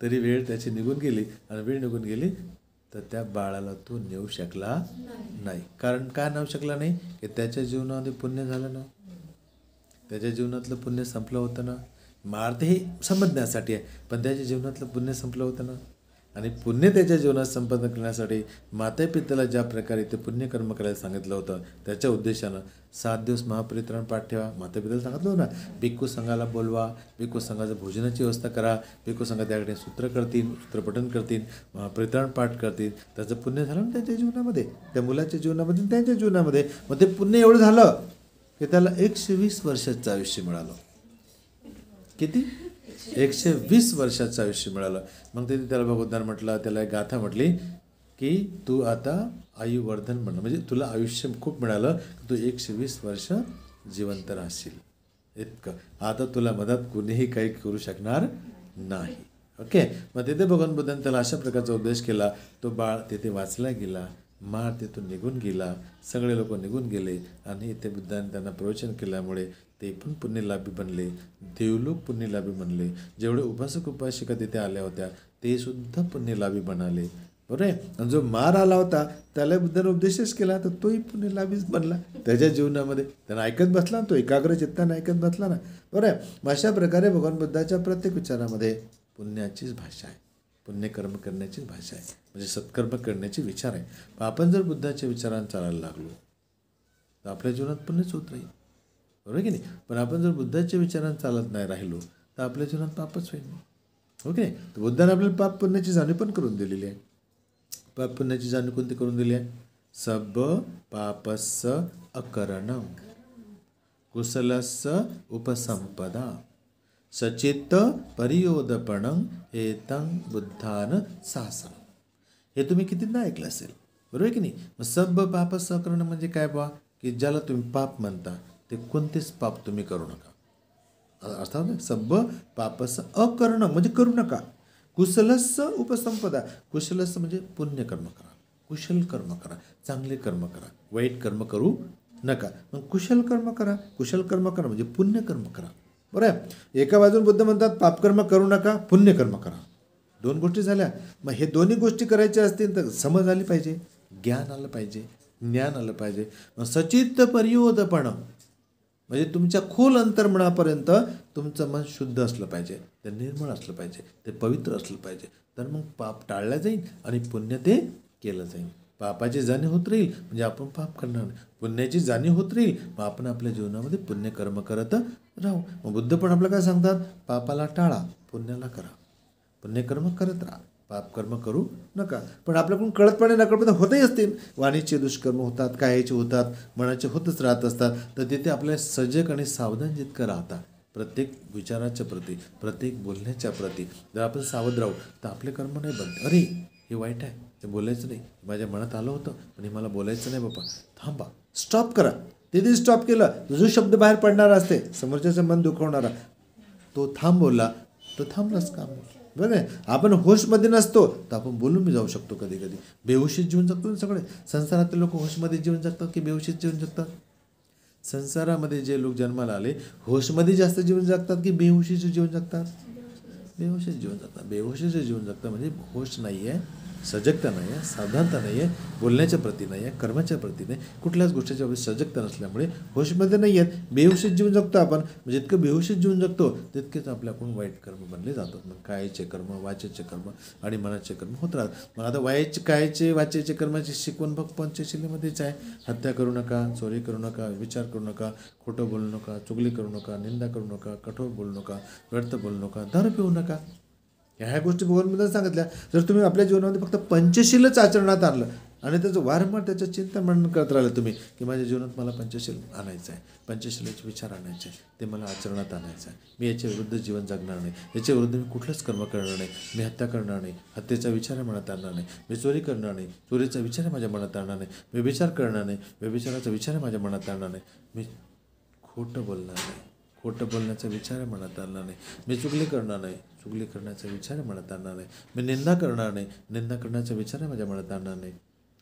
तरी वेळ त्याची निघून गेली. आणि वेळ निघून गेली तर त्या बाळाला तो नेऊ शकला नाही. कारण का नेऊ शकला नाही? की त्याच्या जीवनामध्ये पुण्य झालं ना, त्याच्या जीवनातलं पुण्य संपलं होतं ना. मार्थ हे समजण्यासाठी आहे, पण त्याच्या जीवनातलं पुण्य संपलं होतं ना. आणि पुण्य त्याच्या जीवनात संपादन करण्यासाठी माता पित्याला ज्या प्रकारे ते पुण्यकर्म करायला सांगितलं होतं, त्याच्या उद्देशानं 7 दिवस महापरित्राण पाठ ठेवा. माता पित्याला सांगितलं होतं ना, भिक्खू संघाला बोलवा, भिक्खू संघाचं भोजनाची व्यवस्था करा, भिक्खू संघा त्याकडे सूत्रपठण करतील, महापरित्राण पाठ करतील. त्याचं पुण्य झालं ना त्याच्या जीवनामध्ये, त्या मुलाच्या जीवनामध्ये, त्यांच्या जीवनामध्ये. मग ते पुण्य एवढं झालं की त्याला 120 वर्षाचं आयुष्य मिळालं. किती? 120 वर्षाचं आयुष्य मिळालं. मग तिथे त्याला भगवंतानं म्हटलं, त्याला एक गाथा म्हटली की तू आता आयुवर्धन म्हणणं, म्हणजे तुला आयुष्य खूप मिळालं, तू 120 वर्ष जिवंत राहशील इतकं. आता तुला मदत कुणीही काही करू शकणार नाही. ओके. मग तिथे भगवान बुद्धांनी त्याला अशा प्रकारचा उपदेश केला. तो बाळ तिथे वाचला गेला, मार तिथून निघून गेला, सगळे लोक निघून गेले. आणि इथे बुद्धांनी त्यांना प्रवचन केल्यामुळे ते पण पुण्यलाभी बनले, देवलोक पुण्यलाभी बनले. जेवढे उपासक उपासिका तिथे आल्या होत्या ते सुद्धा पुण्यलाभी बनाले. बरोबर आहे. आणि जो मार आला होता त्याला बुद्धाने उपदेशच केला, तर तोही पुण्यलाभीच बनला त्याच्या जीवनामध्ये. त्यानं ऐकत बसला, तो एकाग्र चित्तानं ऐकत बसला ना. बरोबर आहे. मग अशा प्रकारे भगवान बुद्धाच्या प्रत्येक विचारामध्ये पुण्याचीच भाषा आहे, पुण्यकर्म करण्याचीच भाषा आहे, म्हणजे सत्कर्म करण्याचे विचार आहे. पण आपण जर बुद्धाच्या विचारांना चालायला लागलो तर आपल्या जीवनात पुण्यच होत राहील. बरोबर की नाही. पण आपण जर बुद्धाच्या विचारांना चालत नाही राहिलो तर आपल्या जीवनात पापच होईल. ओके. तर बुद्धाने आपल्याला पाप पुण्याची जाणीव पण करून दिलेली आहे. पाप पुण्याची जाणीव कोणती करून दिली आहे? सब पापस्य अकरणं कुशलस्य उपसंपदा सचित्त परियोदपणं एतं बुद्धान सासनं. हे तुम्ही कितीदा ऐकलं असेल. बरोबर आहे की नाही. मग सब पापस्य अकरणं म्हणजे काय बा? की ज्याला तुम्ही पाप म्हणता ते कोणतेच पाप तुम्ही करू नका. अर्थात सब पापस्य अकरणं म्हणजे करू नका. कुशलस्य उपसंपदा, कुशलस्य म्हणजे पुण्यकर्म करा, कुशल कर्म करा, चांगले कर्म करा, वाईट कर्म करू नका. मग कुशल कर्म करा, कुशल कर्म करा म्हणजे पुण्यकर्म करा. बरं आहे. एका बाजून बुद्ध म्हणतात पापकर्म करू नका, पुण्यकर्म करा. 2 गोष्टी झाल्या. मग हे दोन्ही गोष्टी करायच्या असतील तर समज आली पाहिजे, ज्ञान आलं पाहिजे, ज्ञान आलं पाहिजे. मग सचित्त परियोदपणं म्हणजे तुमच्या खोल अंतर्मनापर्यंत तुमचं मन शुद्ध असलं पाहिजे, ते निर्मळ असलं पाहिजे, ते पवित्र असलं पाहिजे. तर मग पाप टाळलं जाईल आणि पुण्य ते केलं जाईल. पापाची जाणीव होत राहील म्हणजे आपण पाप करणार नाही, पुण्याची जाणीव होत राहील मग आपण आपल्या जीवनामध्ये पुण्यकर्म करत राहू. मग बुद्ध पण आपलं काय सांगतात? पापाला टाळा, पुण्याला करा, पुण्यकर्म करत राहा, पापकर्म करू नका. पण आपल्याकडून कळतपणे नकळतपणे होतही असतील. वाणीचे दुष्कर्म होतात, कायाचे होतात, मनाचे होतच राहत असतात. तर तिथे आपल्याला सजग आणि सावधान जितकं राहता प्रत्येक विचाराच्या प्रती, प्रत्येक बोलण्याच्या प्रती जर आपण सावध राहू तर आपले कर्म नाही बनते. अरे हे वाईट आहे, हे बोलायचं नाही, माझ्या मनात आलं होतं पण हे मला बोलायचं नाही बाबा, थांबा, स्टॉप करा. तिथे स्टॉप केलं जो शब्द बाहेर पडणारा असते समोरच्याचं मन दुखवणारा, तो थांब बोलला तो थांबलाच काम. बरं आहे. आपण होशमध्ये नसतो तर आपण बोलून मी जाऊ शकतो. कधी कधी बेहोशीत जीवन जगतो. सगळे संसारातले लोक होशमध्ये जीवन जगतात की बेहोशीत जीवन जगतात? संसारामध्ये जे लोक जन्माला आले होशमध्ये जास्त जीवन जगतात की बेहोशीचं जीवन जगतात? बेहोशीचं जीवन जगतात. बेहोशीचं जीवन जगतात म्हणजे होश नाही आहे, सजगता नाही आहे, सावधानता नाही आहे, बोलण्याच्या प्रती नाही आहे, कर्माच्या प्रती नाही, कुठल्याच गोष्टीच्या बाबतीत सजगता नसल्यामुळे होशमध्ये नाही आहेत, बेहोशीत जीवन जगतो आपण. म्हणजे जितकं बेहोशीत जीवन जगतो तितकेच आपल्याकडून वाईट कर्म बनले जातात. मग कायाचे कर्म, वाचेचे कर्म आणि मनाचे कर्म होत राहतात. मग आता कायाचे वाचेचे कर्माची शिकवण बघ पंचशीलेमध्येच आहे. हत्या करू नका, चोरी करू नका, विचार करू नका, खोटं बोलू नका, चुगली करू नका, निंदा करू नका, कठोर बोलू नका, व्यर्थ बोलू नका, दारू पिऊ नका. ह्या गोष्टी भगवान बुद्धांनी सांगितल्या. जर तुम्ही आपल्या जीवनामध्ये फक्त पंचशीलच आचरणात आणलं आणि त्याचं वारंवार त्याचं चिंतन मनन करत राहिलं तुम्ही की माझ्या जीवनात मला पंचशील आणायचं आहे, पंचशीलाचे विचार आणायचे आहे, ते मला आचरणात आणायचं आहे. मी याच्या विरुद्ध जीवन जगणार नाही, याच्या विरुद्ध मी कुठलंच कर्म करणार नाही. मी हत्या करणार नाही, हत्येचा विचार मनात आणणार नाही. मी चोरी करणार नाही, चोरीचा विचार माझ्या मनात आणणार नाही. मी विचार करणार नाही, व्यभिचाराचा विचार माझ्या मनात आणणार नाही. मी खोटं बोलणार नाही, खोटं बोलण्याचा विचार मनात आणणार नाही. मी चुगली करणार नाही, चुगली करण्याचा विचार मनात आणणार नाही. मी निंदा करणार नाही, निंदा करण्याचा विचार माझ्या मनात आणणार नाही.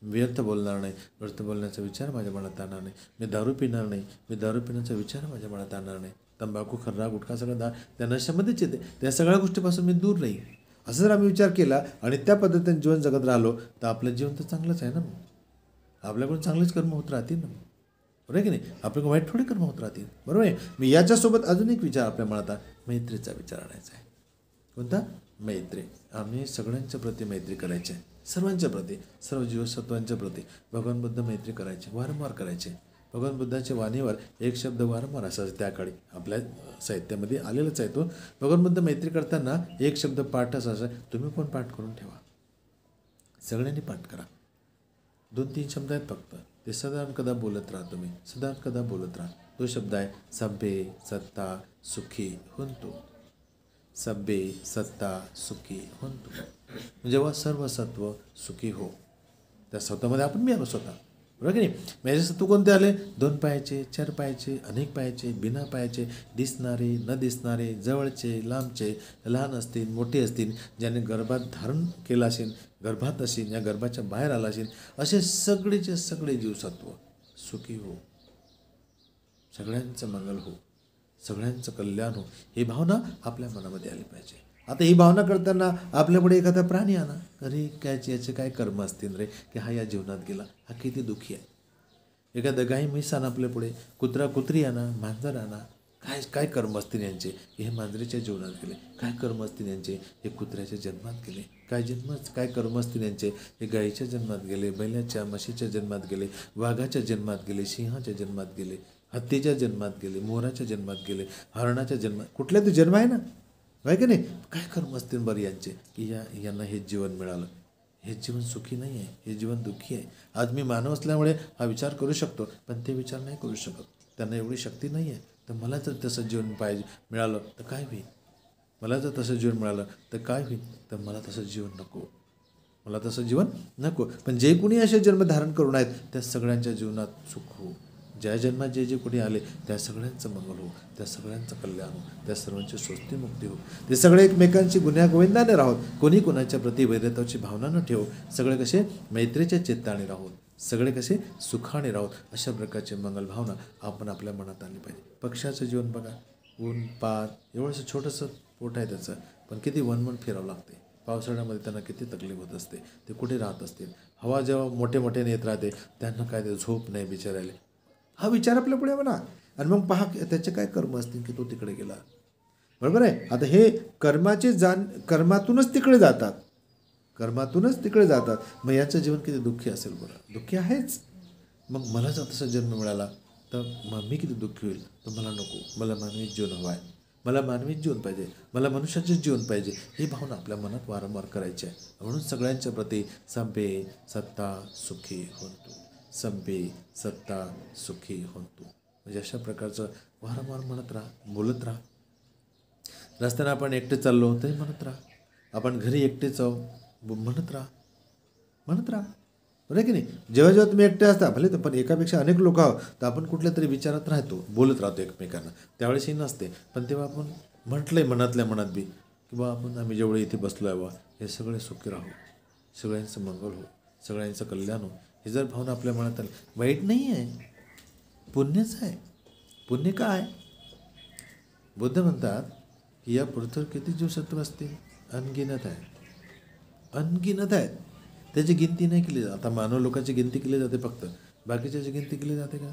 व्यर्थ बोलणार नाही, व्यर्थ बोलण्याचा विचार माझ्या मनात आणणार नाही. मी दारू पिणार नाही, मी दारू पिण्याचा विचार माझ्या मनात आणणार नाही. तंबाखू, खर्रा, गुटखा सगळं त्या नशेमध्येच येते. त्या सगळ्या गोष्टीपासून मी दूर राहील. असं जर आम्ही विचार केला आणि त्या पद्धतीने जीवन जगत राहिलो तर आपलं जीवन तर चांगलंच आहे ना. मग आपल्याकडून चांगलेच कर्म होत राहतील ना. बरोबर आहे की नाही? आपल्याकडून वाईट थोडे कर्म होत राहतील. बरोबर आहे. मी याच्यासोबत अजून एक विचार आपल्या मनात आहे, मैत्रीचा विचार आणायचा आहे. कोणता? मैत्री. आम्ही सगळ्यांच्या प्रती मैत्री करायची आहे, सर्वांच्या प्रती, सर्व जीवसत्वांच्या प्रती. भगवान बुद्ध मैत्री करायचे, वारंवार करायचे. भगवान बुद्धाच्या वाणीवर एक शब्द वारंवार असायचा त्या काळी, आपल्या साहित्यामध्ये आलेलाच आहे तो. भगवान बुद्ध मैत्री करताना एक शब्द पाठ असायचा, तुम्ही पण पाठ करून ठेवा, सगळ्यांनी पाठ करा. 2-3 शब्द आहेत फक्त, ते सदा कदा बोलत राहा. तुम्ही सदा कदा बोलत राहा. तो शब्द आहे सभ्ये सत्ता सुखी होंतु. सभ्ये सत्ता सुखी होंतु. जेव्हा सर्व सत्व सुखी हो, त्या सत्वामध्ये आपण मी आलो स्वतः. बरोबर की नाही? माझे सत्व कोणते आले? 2 पायाचे, 4 पायाचे, अनेक पायाचे, बिना पायाचे, दिसणारे, न दिसणारे, जवळचे, लांबचे, लहान असतील, मोठे असतील, ज्याने गर्भात धारण केलं असेल, गर्भात असेल या गर्भाच्या बाहेर आला असेल, असे सगळेचे सगळे जीवसत्व सुखी हो, सगळ्यांचं मंगल हो, सगळ्यांचं कल्याण हो, ही भावना आपल्या मनामध्ये आली पाहिजे. आता ही भावना करताना आपल्यापुढे एखादा प्राणी आणा, अरे काय याचे काय कर्म असतील रे की हा या जीवनात गेला, हा किती दुःखी आहे. एखादा गाई म्हैस आणा आपल्या पुढे, कुत्रा कुत्री आणा, मांजर आणा, काय काय कर्म असतील यांचे, हे मांजरीच्या जीवनात गेले, काय कर्म असतील यांचे, हे कुत्र्याच्या जन्मात गेले, काय कर्म असतील यांचे, हे गाईच्या जन्मात गेले, बैलाच्या म्हशीच्या जन्मात गेले, वाघाच्या जन्मात गेले, सिंहाच्या जन्मात गेले, हत्तीच्या जन्मात गेले, मोराच्या जन्मात गेले, हरणाच्या जन्मात, कुठल्या ते जन्म आहे ना, आहे की नाही? काय कर्म असतील बरं यांचे की यांना हे जीवन मिळालं. हे जीवन सुखी नाही आहे, हे जीवन दुःखी आहे. आज मी मानव असल्यामुळे हा विचार करू शकतो, पण ते विचार नाही करू शकत, त्यांना एवढी शक्ती नाही आहे. तर मला जर तसं जीवन मिळालं तर काय होईल, मला जर तसं जीवन मिळालं तर काय होईल. तर मला तसं जीवन नको, मला तसं जीवन नको. पण जे कोणी असे जन्म धारण करून आहेत त्या सगळ्यांच्या जीवनात सुख हो, ज्या जन्मात जे जे कोणी आले त्या सगळ्यांचं मंगल हो, त्या सगळ्यांचं कल्याण हो, त्या सर्वांची स्वस्ती मुक्ती हो. ते सगळे एकमेकांची गुण्यागोविंदाने राहोत, कोणी कोणाच्या प्रति वैरत्वाची भावना न ठेवो, सगळे कसे मैत्रीच्या चित्ताने राहोत, सगळे कसे सुखाने राहोत. अशा प्रकारची मंगल भावना आपण आपल्या मनात आणली पाहिजे. पक्ष्याचं जीवन बघा, ऊन पार एवढंसं छोटंसं पोट आहे त्याचं, पण किती वनवन फिरावं लागते. पावसाळ्यामध्ये त्यांना किती तकलीफ होत असते, ते कुठे राहत असतील. हवा जेव्हा मोठे मोठ्याने येत राहते त्यांना काय ते झोप नाही बिचारायला. हा विचार आपल्या पुढे म्हणा आणि मग पहा त्याचे काय कर्म असतील की तो तिकडे गेला. बरोबर आहे. आता हे कर्माचे कर्मातूनच तिकडे जातात, कर्मातूनच तिकडे जातात. मग याचं जीवन किती दुःखी असेल बरं, दुःखी आहेच. मग मला जर तसा जन्म मिळाला तर मग मी किती दुःखी होईल. तर मला नको, मला मानवी जीवन हवं आहे, मला मानवी जीवन पाहिजे, मला मनुष्याचे जीवन पाहिजे. ही भावना आपल्या मनात वारंवार करायची आहे. म्हणून सगळ्यांच्या प्रती सभ्ये सत्ता सुखी होंतु, सभ्ये सत्ता सुखी होंतु. म्हणजे अशा प्रकारचं वारंवार म्हणत राहा, बोलत राहा. रस्त्यानं आपण एकटे चाललो तरी म्हणत राहा, आपण घरी एकटेच आहो म्हणत राहा, म्हणत राहा. बरं की नाही? जेव्हा जेव्हा तुम्ही एकटे असता, भले तर पण एकापेक्षा अनेक लोक आहोत तर आपण कुठल्या तरी विचारात राहतो, बोलत राहतो एकमेकांना. त्यावेळेस ही नसते, पण तेव्हा आपण म्हटलंय मनातल्या मनात बी की बा आपण आम्ही जेवढे इथे बसलो आहे बा हे सगळे सुखी राहू, सगळ्यांचं मंगल हो, सगळ्यांचं कल्याण हो. ही जर भावना आपल्या मनात आली, वाईट नाही आहे, पुण्यच आहे. पुण्य काय? बुद्ध म्हणतात की या पृथ्वीवर किती जीवसत्व असतील, अनगिनत आहे, अनगिनत आहेत. त्याची गिनती नाही केली जात. आता मानव लोकांची गिनती केली जाते फक्त, बाकीच्याची गिनती केली जाते का?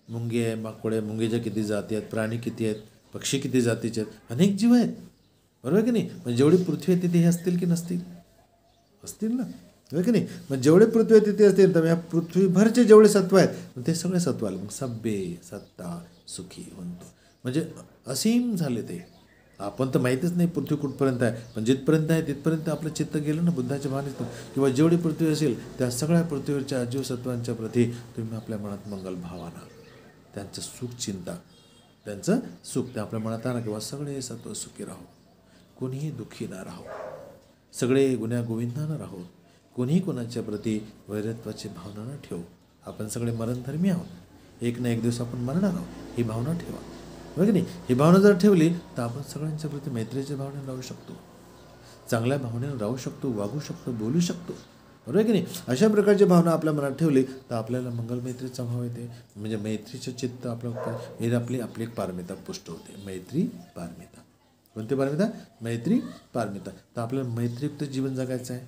मुंगी आहे, माकोडे, मुंगीच्या किती जाती आहेत, प्राणी किती आहेत, पक्षी किती जातीचे आहेत, अनेक जीव आहेत. बरोबर की नाही? मग जेवढी पृथ्वी आहे तिथे हे असतील की नसतील? असतील ना, बरोबर की नाही? मग जेवढे पृथ्वी आहे तिथे असतील तर या पृथ्वीभरचे जेवढे सत्व आहेत ते सगळे सत्व आले. मग सभ्ये सत्ता सुखी होंतु. म्हणजे असीम झाले ते, आपण तर माहितीच नाही पृथ्वी कुठपर्यंत आहे, पण जिथपर्यंत आहे तिथपर्यंत आपलं चित्त गेलं ना बुद्धाच्या भावनेतून. किंवा जेवढी पृथ्वी असेल त्या सगळ्या पृथ्वीवरच्या जीवसत्वांच्या प्रती तुम्ही आपल्या मनात मंगल भाव आणा, त्यांचं सुख चिंता, त्यांचं सुख त्या आपल्या मनात आणा, किंवा सगळे सत्व सुखी राहो, कोणीही दुःखी ना राहो, सगळे गुण्या गोविंदानं राहो, कोणीही कोणाच्या प्रती वैरत्वाची भावना न ठेवू. आपण सगळे मरणधर्मी आहोत, एक ना एक दिवस आपण मरणार आहोत, ही भावना ठेवा. बघ नाही, ही भावना जर ठेवली तर आपण सगळ्यांच्या प्रती मैत्रीच्या भावनेने राहू शकतो, चांगल्या भावनेने राहू शकतो, वागू शकतो, बोलू शकतो. बरोबर की नाही? अशा प्रकारची भावना आपल्या मनात ठेवली तर आपल्याला मंगल मैत्रीचा भाव येते. म्हणजे मैत्रीचं चित्त आपलं हे आपली एक पारमिता पुष्ट होते. मैत्री पारमिता. कोणती पारमिता? मैत्री पारमिता. तर आपल्याला मैत्रीयुक्त जीवन जगायचं आहे,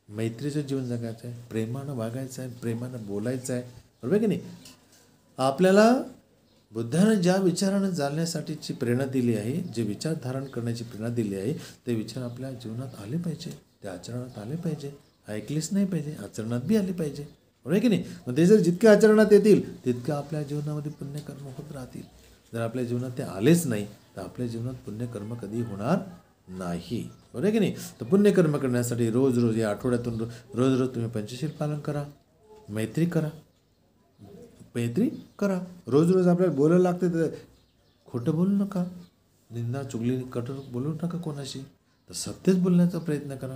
मैत्रीचं जीवन जगायचं आहे, प्रेमानं वागायचं आहे, प्रेमानं बोलायचं आहे. बरोबर की नाही? आपल्याला बुद्धानं ज्या विचारानं चालण्यासाठीची प्रेरणा दिली आहे, जे विचार धारण करण्याची प्रेरणा दिली आहे, ते विचार आपल्या जीवनात आले पाहिजे, ते आचरणात आले पाहिजे. ऐकलेच नाही पाहिजे, आचरणात बी आले पाहिजे. बरोबर की नाही? मग ते जर जितके आचरणात येतील तितकं आपल्या जीवनामध्ये पुण्यकर्म होत राहतील. जर आपल्या जीवनात ते आलेच नाही तर आपल्या जीवनात पुण्यकर्म कधी होणार नाही. बरोबर की नाही? तर पुण्यकर्म करण्यासाठी रोज रोज, या आठवड्यातून रोज रोज तुम्ही पंचशील पालन करा, मैत्री करा, मैत्री करा. रोज रोज आपल्याला बोलायला लागते तर खोटं बोलू नका, निंदा चुगली कठोर बोलू नका कोणाशी, तर सत्यच बोलण्याचा प्रयत्न करा.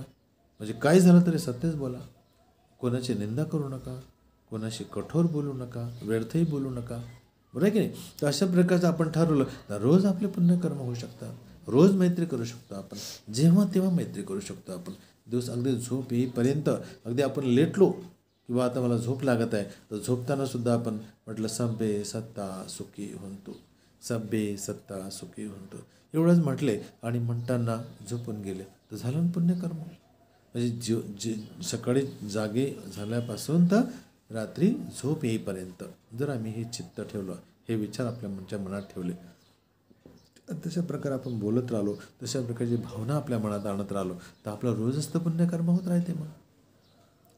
म्हणजे काय झालं तरी सत्यच बोला, कोणाची निंदा करू नका, कोणाशी कठोर बोलू नका, व्यर्थही बोलू नका. बरं आहे की नाही? तर अशा प्रकारचं आपण ठरवलं तर रोज आपले पुण्यकर्म होऊ शकतात, रोज मैत्री करू शकतो आपण, जेव्हा तेव्हा मैत्री करू शकतो आपण. दिवस अगदी झोप येईपर्यंत, अगदी आपण लेटलो किंवा आता मला झोप लागत आहे तर झोपताना सुद्धा आपण म्हटलं सब्बे सत्ता सुखी होतो, सब्बे सत्ता सुखी होतो, एवढंच म्हटले आणि म्हणताना झोपून गेले तर झालं ना पुण्यकर्म. म्हणजे जे सकाळी जागे झाल्यापासून तर रात्री झोप येईपर्यंत जर आम्ही हे चित्त ठेवलं, हे विचार आपल्या मनात ठेवले, तशा प्रकारे आपण बोलत राहिलो, तशा प्रकारची भावना आपल्या मनात आणत राहिलो तर आपलं रोजच तर पुण्यकर्म होत राहते. मग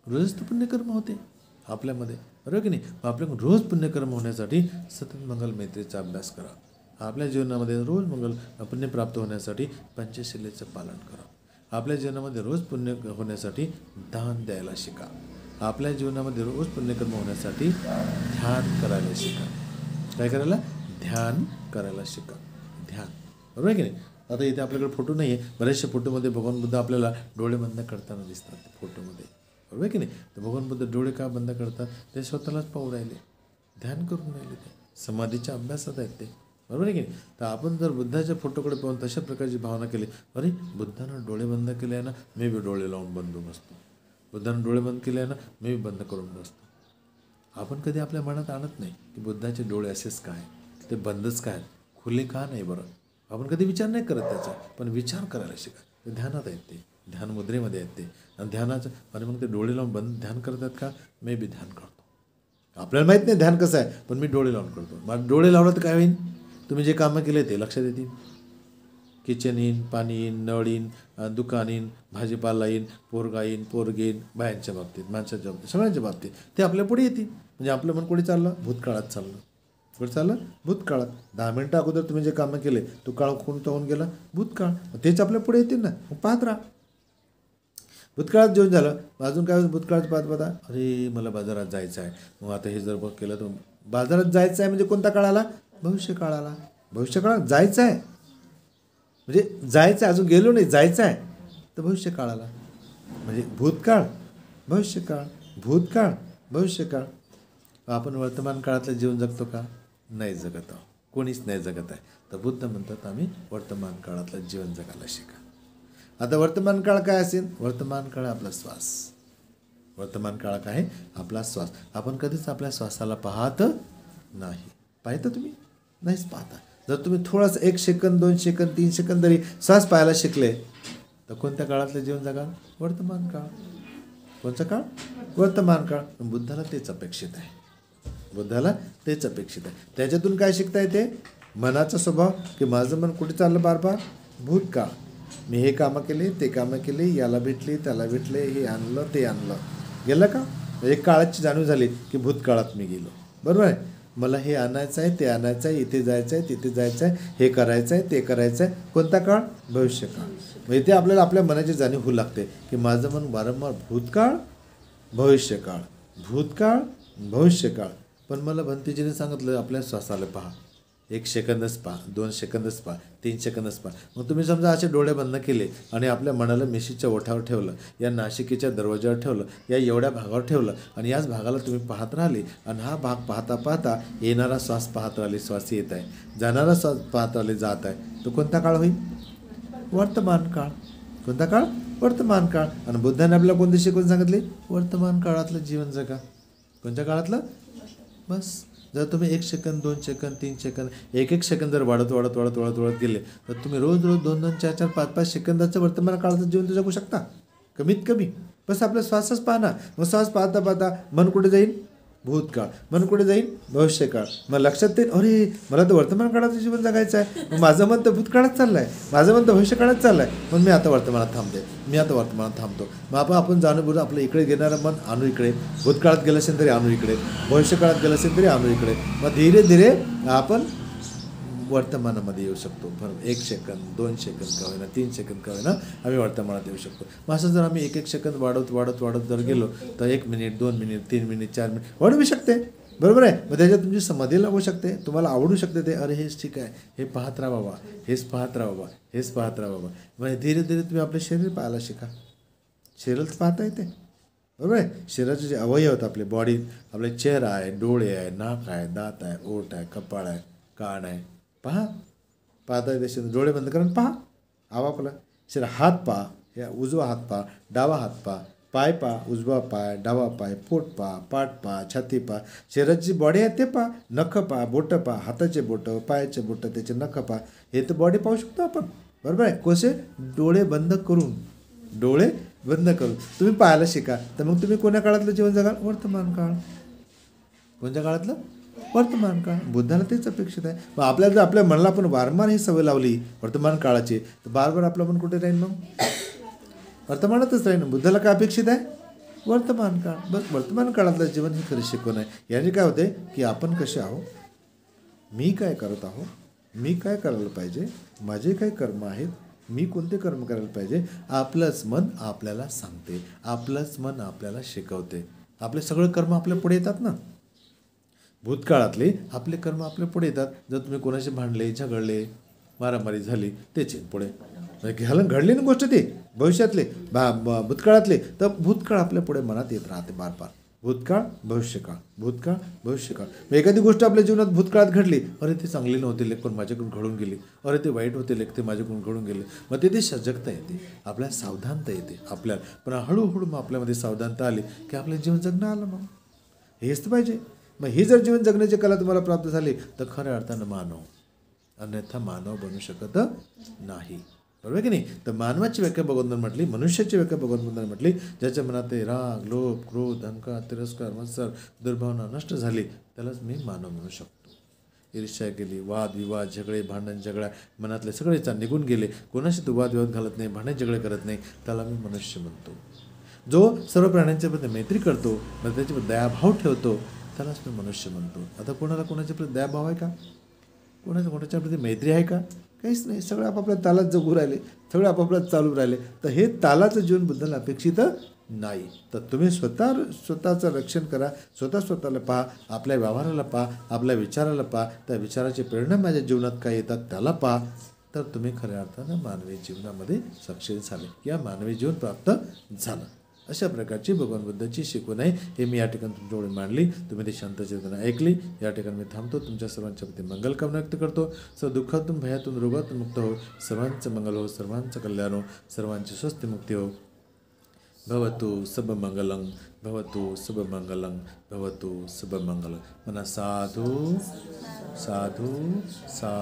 रोजच तर पुण्यकर्म होते आपल्यामध्ये. बरोबर की नाही? मग आपल्याकडून रोज पुण्यकर्म होण्यासाठी सतत मंगल मैत्रीचा अभ्यास करा. आपल्या जीवनामध्ये रोज पुण्य प्राप्त होण्यासाठी पंचशिलेचं पालन करा. आपल्या जीवनामध्ये रोज पुण्य होण्यासाठी दान द्यायला शिका. आपल्या जीवनामध्ये रोज पुण्यकर्म होण्यासाठी ध्यान करायला शिका. काय करायला? ध्यान करायला शिका. ध्यान. बरोबर आहे की नाही? आता इथे आपल्याकडे फोटो नाही आहे, बरेचसे फोटोमध्ये भगवान बुद्ध आपल्याला डोळे बंद करताना दिसतात फोटोमध्ये. बरोबर आहे की नाही? तर भगवान बुद्ध डोळे का बंद करतात? ते स्वतःलाच पाहू राहिले, ध्यान करून राहिले, ते समाधीच्या अभ्यासात आहेत ते. बरोबर आहे की नाही? तर आपण जर बुद्धाच्या फोटोकडे पाहून तशा प्रकारची भावना केली, अरे बुद्धानं डोळे बंद केले आहे ना, मी बी डोळे लावून बंद बसतो, बुद्धानं डोळे बंद केले आहे ना, मी बी बंद करून बसतो. आपण कधी आपल्या मनात आणत नाही की बुद्धाचे डोळे असेच काय, ते बंदच काय, खुले का नाही. बरं, आपण कधी विचार नाही करत त्याचा, पण विचार करायला शिका. ते ध्यानात आहेत, ते ध्यान मुद्रेमध्ये आहेत ते, आणि ध्यानाचं आणि मग ते डोळे लावून बंद ध्यान करतात का? मी बी ध्यान करतो. आपल्याला माहीत नाही ध्यान कसं आहे, पण मी डोळे लावून करतो. मग डोळे लावलं तर काय होईल? तुम्ही जे कामं केले ते लक्षात येतील. किचन येईन, पाणी येईन, नळ येईन, दुकान येईन, भाजीपाला येईन, पोरगा येईन, पोरगी येईन, बायांच्या बाबतीत, माणसाच्या बाबतीत, सगळ्यांच्या बाबतीत ते आपल्या पुढे येतील. म्हणजे आपलं मन कुठे चाललं? भूतकाळात चाललं. कुठे चाललं? भूतकाळात. 10 मिनटं अगोदर तुम्ही जे कामं केले तो काळ कोणता होऊन गेला? भूतकाळ. तेच आपल्या पुढे येतील ना, मग पाहत राहा. भूतकाळात जेवण झालं, अजून काय भूतकाळात पाहता, अरे मला बाजारात जायचं आहे, मग आता हे जर केलं तर बाजारात जायचं आहे म्हणजे कोणता काळ आला? भविष्यकाळाला. भविष्यकाळात जायचं आहे म्हणजे जायचं आहे, अजून गेलो नाही, जायचं आहे तर भविष्यकाळाला. म्हणजे भूतकाळ, भविष्यकाळ, भूतकाळ, भविष्यकाळ. आपण वर्तमान काळातलं जीवन जगतो का? नाही जगत आहोत, कोणीच नाही जगत आहे. तर बुद्ध म्हणतात आम्ही वर्तमान काळातलं जीवन जगायला शिका. आता वर्तमान काळ काय असेल? वर्तमान काळ आपला श्वास. वर्तमान काळ काय आहे? आपला श्वास. आपण कधीच आपल्या श्वासाला पाहत नाही. पाहता तुम्ही? नाहीच पाहता. जर तुम्ही थोडासा 1 सेकंद, 2 सेकंद, 3 सेकंद जरी श्वास पाहायला शिकले तर कोणत्या काळातलं जीवन जगाल? वर्तमान काळ. कोणचा काळ? वर्तमान काळ. बुद्धाला तेच अपेक्षित आहे. बुद्धाला तेच अपेक्षित आहे. त्याच्यातून काय शिकता येते? मनाचा स्वभाव, की माझं मन कुठे चाललं बार बार? भूतकाळ. मी हे कामं केले, ते कामं केले, याला भेटले, त्याला भेटले, हे आणलं, ते आणलं. गेलं का? एक काळाची जाणीव झाली की भूतकाळात मी गेलो. बरोबर आहे. मला हे आणायचं आहे, ते आणायचं आहे, इथे जायचं आहे, तिथे जायचं आहे, हे करायचं आहे, ते करायचं आहे. कोणता काळ? भविष्यकाळ. मग इथे आपल्याला आपल्या मनाची जाणीव होऊ लागते की माझं मन वारंवार भूतकाळ, भविष्यकाळ, भूतकाळ, भविष्यकाळ. पण मला भंतेजीने सांगितलं आपल्या श्वासाला पहा, 1 सेकंदच पहा, 2 सेकंदच पहा, 3 सेकंदच पहा. मग तुम्ही समजा असे डोळे बंद केले आणि आपल्या मनाला मिशीच्या ओठावर ठेवलं, या नाशिकेच्या दरवाजावर ठेवलं, या एवढ्या भागावर ठेवलं आणि याच भागाला तुम्ही पाहत राहिले आणि हा भाग पाहता पाहता येणारा श्वास पाहत राहिले, श्वास येत आहे, जाणारा श्वास पाहत राहिले, जात आहे. तो कोणता काळ होईल? वर्तमान काळ. कोणता काळ? वर्तमान काळ. आणि बुद्धाने आपल्याला कोणती शिकवण सांगितली? वर्तमान काळातलं जीवन जगा. कोणत्या काळातलं? बस. जर तुम्ही 1 सेकंद, 2 सेकंद, 3 सेकंद, 1 सेकंद जर वाढत गेले तर तुम्ही रोज 2-2, 4-4, 5-5 सेकंदाचं वर्तमान काळाचं जीवन जगू शकता कमीत कमी. बस आपला श्वासच पाहा ना. मग श्वास पाहता पाहता मन कुठे जाईल? भूतकाळ. मन कुठे जाईल? भविष्यकाळ. मग लक्षात येईल अरे मला तर वर्तमान काळाचं जीवन जगायचं आहे. मग माझं मन तर भूतकाळात चाललं आहे, माझं मन तर भविष्यकाळात चाललं आहे. पण मी आता वर्तमानात थांबते, मी आता वर्तमानात थांबतो. मग आपण जाणून आपलं इकडे घेणारं मन आणू इकडे, भूतकाळात गेलं असेल तरी आणू इकडे, भविष्यकाळात गेलं असेल तरी आणू इकडे. मग धीरे धीरे आपण वर्तमानामध्ये येऊ शकतो. बरोबर. 1 सेकंद, 2 सेकंद का होईना, 3 सेकंद का होईना आम्ही वर्तमानात येऊ शकतो. मग असं जर आम्ही 1 सेकंद वाढत जर गेलो तर 1 मिनिट, 2 मिनिट, 3 मिनिट, 4 मिनिट वाढू शकते. बरोबर आहे. मग त्याच्यात तुमची समाधी लागू शकते, तुम्हाला आवडू शकते ते. अरे हेच ठीक आहे, हे पाहत राहा बाबा, हेच पाहत राहा बाबा, हेच पाहत राहा बाबा. मग धीरे धीरे तुम्ही आपले शरीर पाहायला शिका. शरीरच पाहता येते. बरोबर आहे. शरीराचे जे अवयव आहेत आपले बॉडी, आपले चेहरा आहे, डोळे आहे, नाक आहे, दात आहे, ओठ आहे, कपाळ आहे, कान आहे. पहा, पाहता येते. डोळे बंद करून पहा आवापला शरीर. हात पहा, या उजवा हात पहा, डावा हात पहा, पाय पहा, उजवा पाय, डावा पाय, पोट पहा, पाठ पहा, छाती पहा. शरीराची बॉडी आहे ते पहा. नख पहा, बोटं पहा, हाताचे बोटं, पायाचे बोटं, त्याचे नख पहा. हे तर बॉडी पाहू शकतो आपण. बरोबर आहे. कसे? डोळे बंद करून. डोळे बंद करून तुम्ही पाहायला शिका. तर मग तुम्ही कोण्या काळातलं जीवन जगाल? वर्तमान काळ. कोणत्या काळातलं? वर्तमान काळ. बुद्धाला तेच अपेक्षित आहे. मग आपल्याला जर आपल्या मनाला आपण वारंवार ही सवय लावली वर्तमान काळाची तर बारबार आपलं मन कुठे राहील? मग वर्तमानातच राहील. बुद्धाला काय अपेक्षित आहे? वर्तमान काळ. बस वर्तमान काळातलं जीवन ही खरी शिकवण आहे. याने काय होते की आपण कसे आहोत, मी काय करत आहो, मी काय करायला पाहिजे, माझे काय कर्म आहेत, मी कोणते कर्म करायला पाहिजे, आपलंच मन आपल्याला सांगते, आपलंच मन आपल्याला शिकवते. आपले सगळे कर्म आपल्या पुढे येतात ना. भूतकाळातले आपले कर्म आपल्या पुढे येतात. जर तुम्ही कोणाशी भांडले, झगडले, मारामारी झाली, त्याचे पुढे घडली ना गोष्ट ती भविष्यातले भूतकाळातले, तर भूतकाळ आपल्या पुढे मनात येत राहते बार बार. भूतकाळ, भविष्यकाळ, भूतकाळ, भविष्यकाळ. मग एखादी गोष्ट आपल्या जीवनात भूतकाळात घडली, अरे ते चांगली नव्हते लेख पण माझ्याकडून घडून गेली, अरे ते वाईट होते लेख ते माझ्याकडून घडून गेले. मग ते सजगता येते, आपल्याला सावधानता येते आपल्याला. पण हळूहळू मग आपल्यामध्ये सावधानता आली की आपलं जीवन जगणं आलं. मग हेच तर पाहिजे. मग ही जर जीवन जगण्याची कला तुम्हाला प्राप्त झाली तर खऱ्या अर्थानं मानव, अन्यथा मानव बनू शकत नाही. बरोबर की नाही? तर मानवाची व्याख्या भगवंतांनी म्हटली, मनुष्याची व्याख्या भगवंतांनी म्हटली, ज्याच्या मनात ते राग, लोभ, क्रोध, अहंकार, तिरस्कार, मत्सर, दुर्भावना नष्ट झाली त्यालाच मी मानव म्हणू शकतो. ईर्ष्या केली, वाद विवाद, झगडे, भांडण, झगडा मनातले सगळे निघून गेले, कोणाशी तो वादविवाद घालत नाही, भांडण झगडे करत नाही, त्याला मी मनुष्य म्हणतो. जो सर्व प्राण्यांच्या प्रती मैत्री करतो, मग त्याच्याप्रती दयाभाव ठेवतो, त्यालाच मी मनुष्य म्हणतो. आता कोणाला कोणाच्या प्रती दयाभाव आहे का? कोणाच्या प्रती मैत्री आहे का? काहीच नाही. सगळे आपापल्या तालात जगू राहिले, सगळे आपापल्यात चालू राहिले. तर हे तालाचं जीवन बुद्धाला अपेक्षित नाही. तर तुम्ही स्वतःचं रक्षण करा, स्वतःला पहा, आपल्या व्यवहाराला पहा, आपल्या विचाराला पहा, त्या विचाराचे परिणाम माझ्या जीवनात काय येतात त्याला पहा. तर तुम्ही खऱ्या अर्थानं मानवी जीवनामध्ये सक्सेस झाले, या मानवी जीवन प्राप्त झालं. अशा प्रकारची भगवान बुद्धाची शिकवण आहे. हे मी या ठिकाणी तुमच्याकडे मांडली. तुम्ही ती शांतचेतना ऐकली. या ठिकाणी मी थांबतो. तुमच्या सर्वांच्या प्रती मंगलकामना व्यक्त करतो. सर्व दुःखातून, भयातून, रोगातून मुक्त हो. सर्वांचं मंगल हो, सर्वांचं कल्याण हो, सर्वांची स्वस्ति मुक्ती हो. भवतु सबमंगलं, भवतु सबमंगलं, भवतु सबमंगलं. म्हणा साधू साधू सा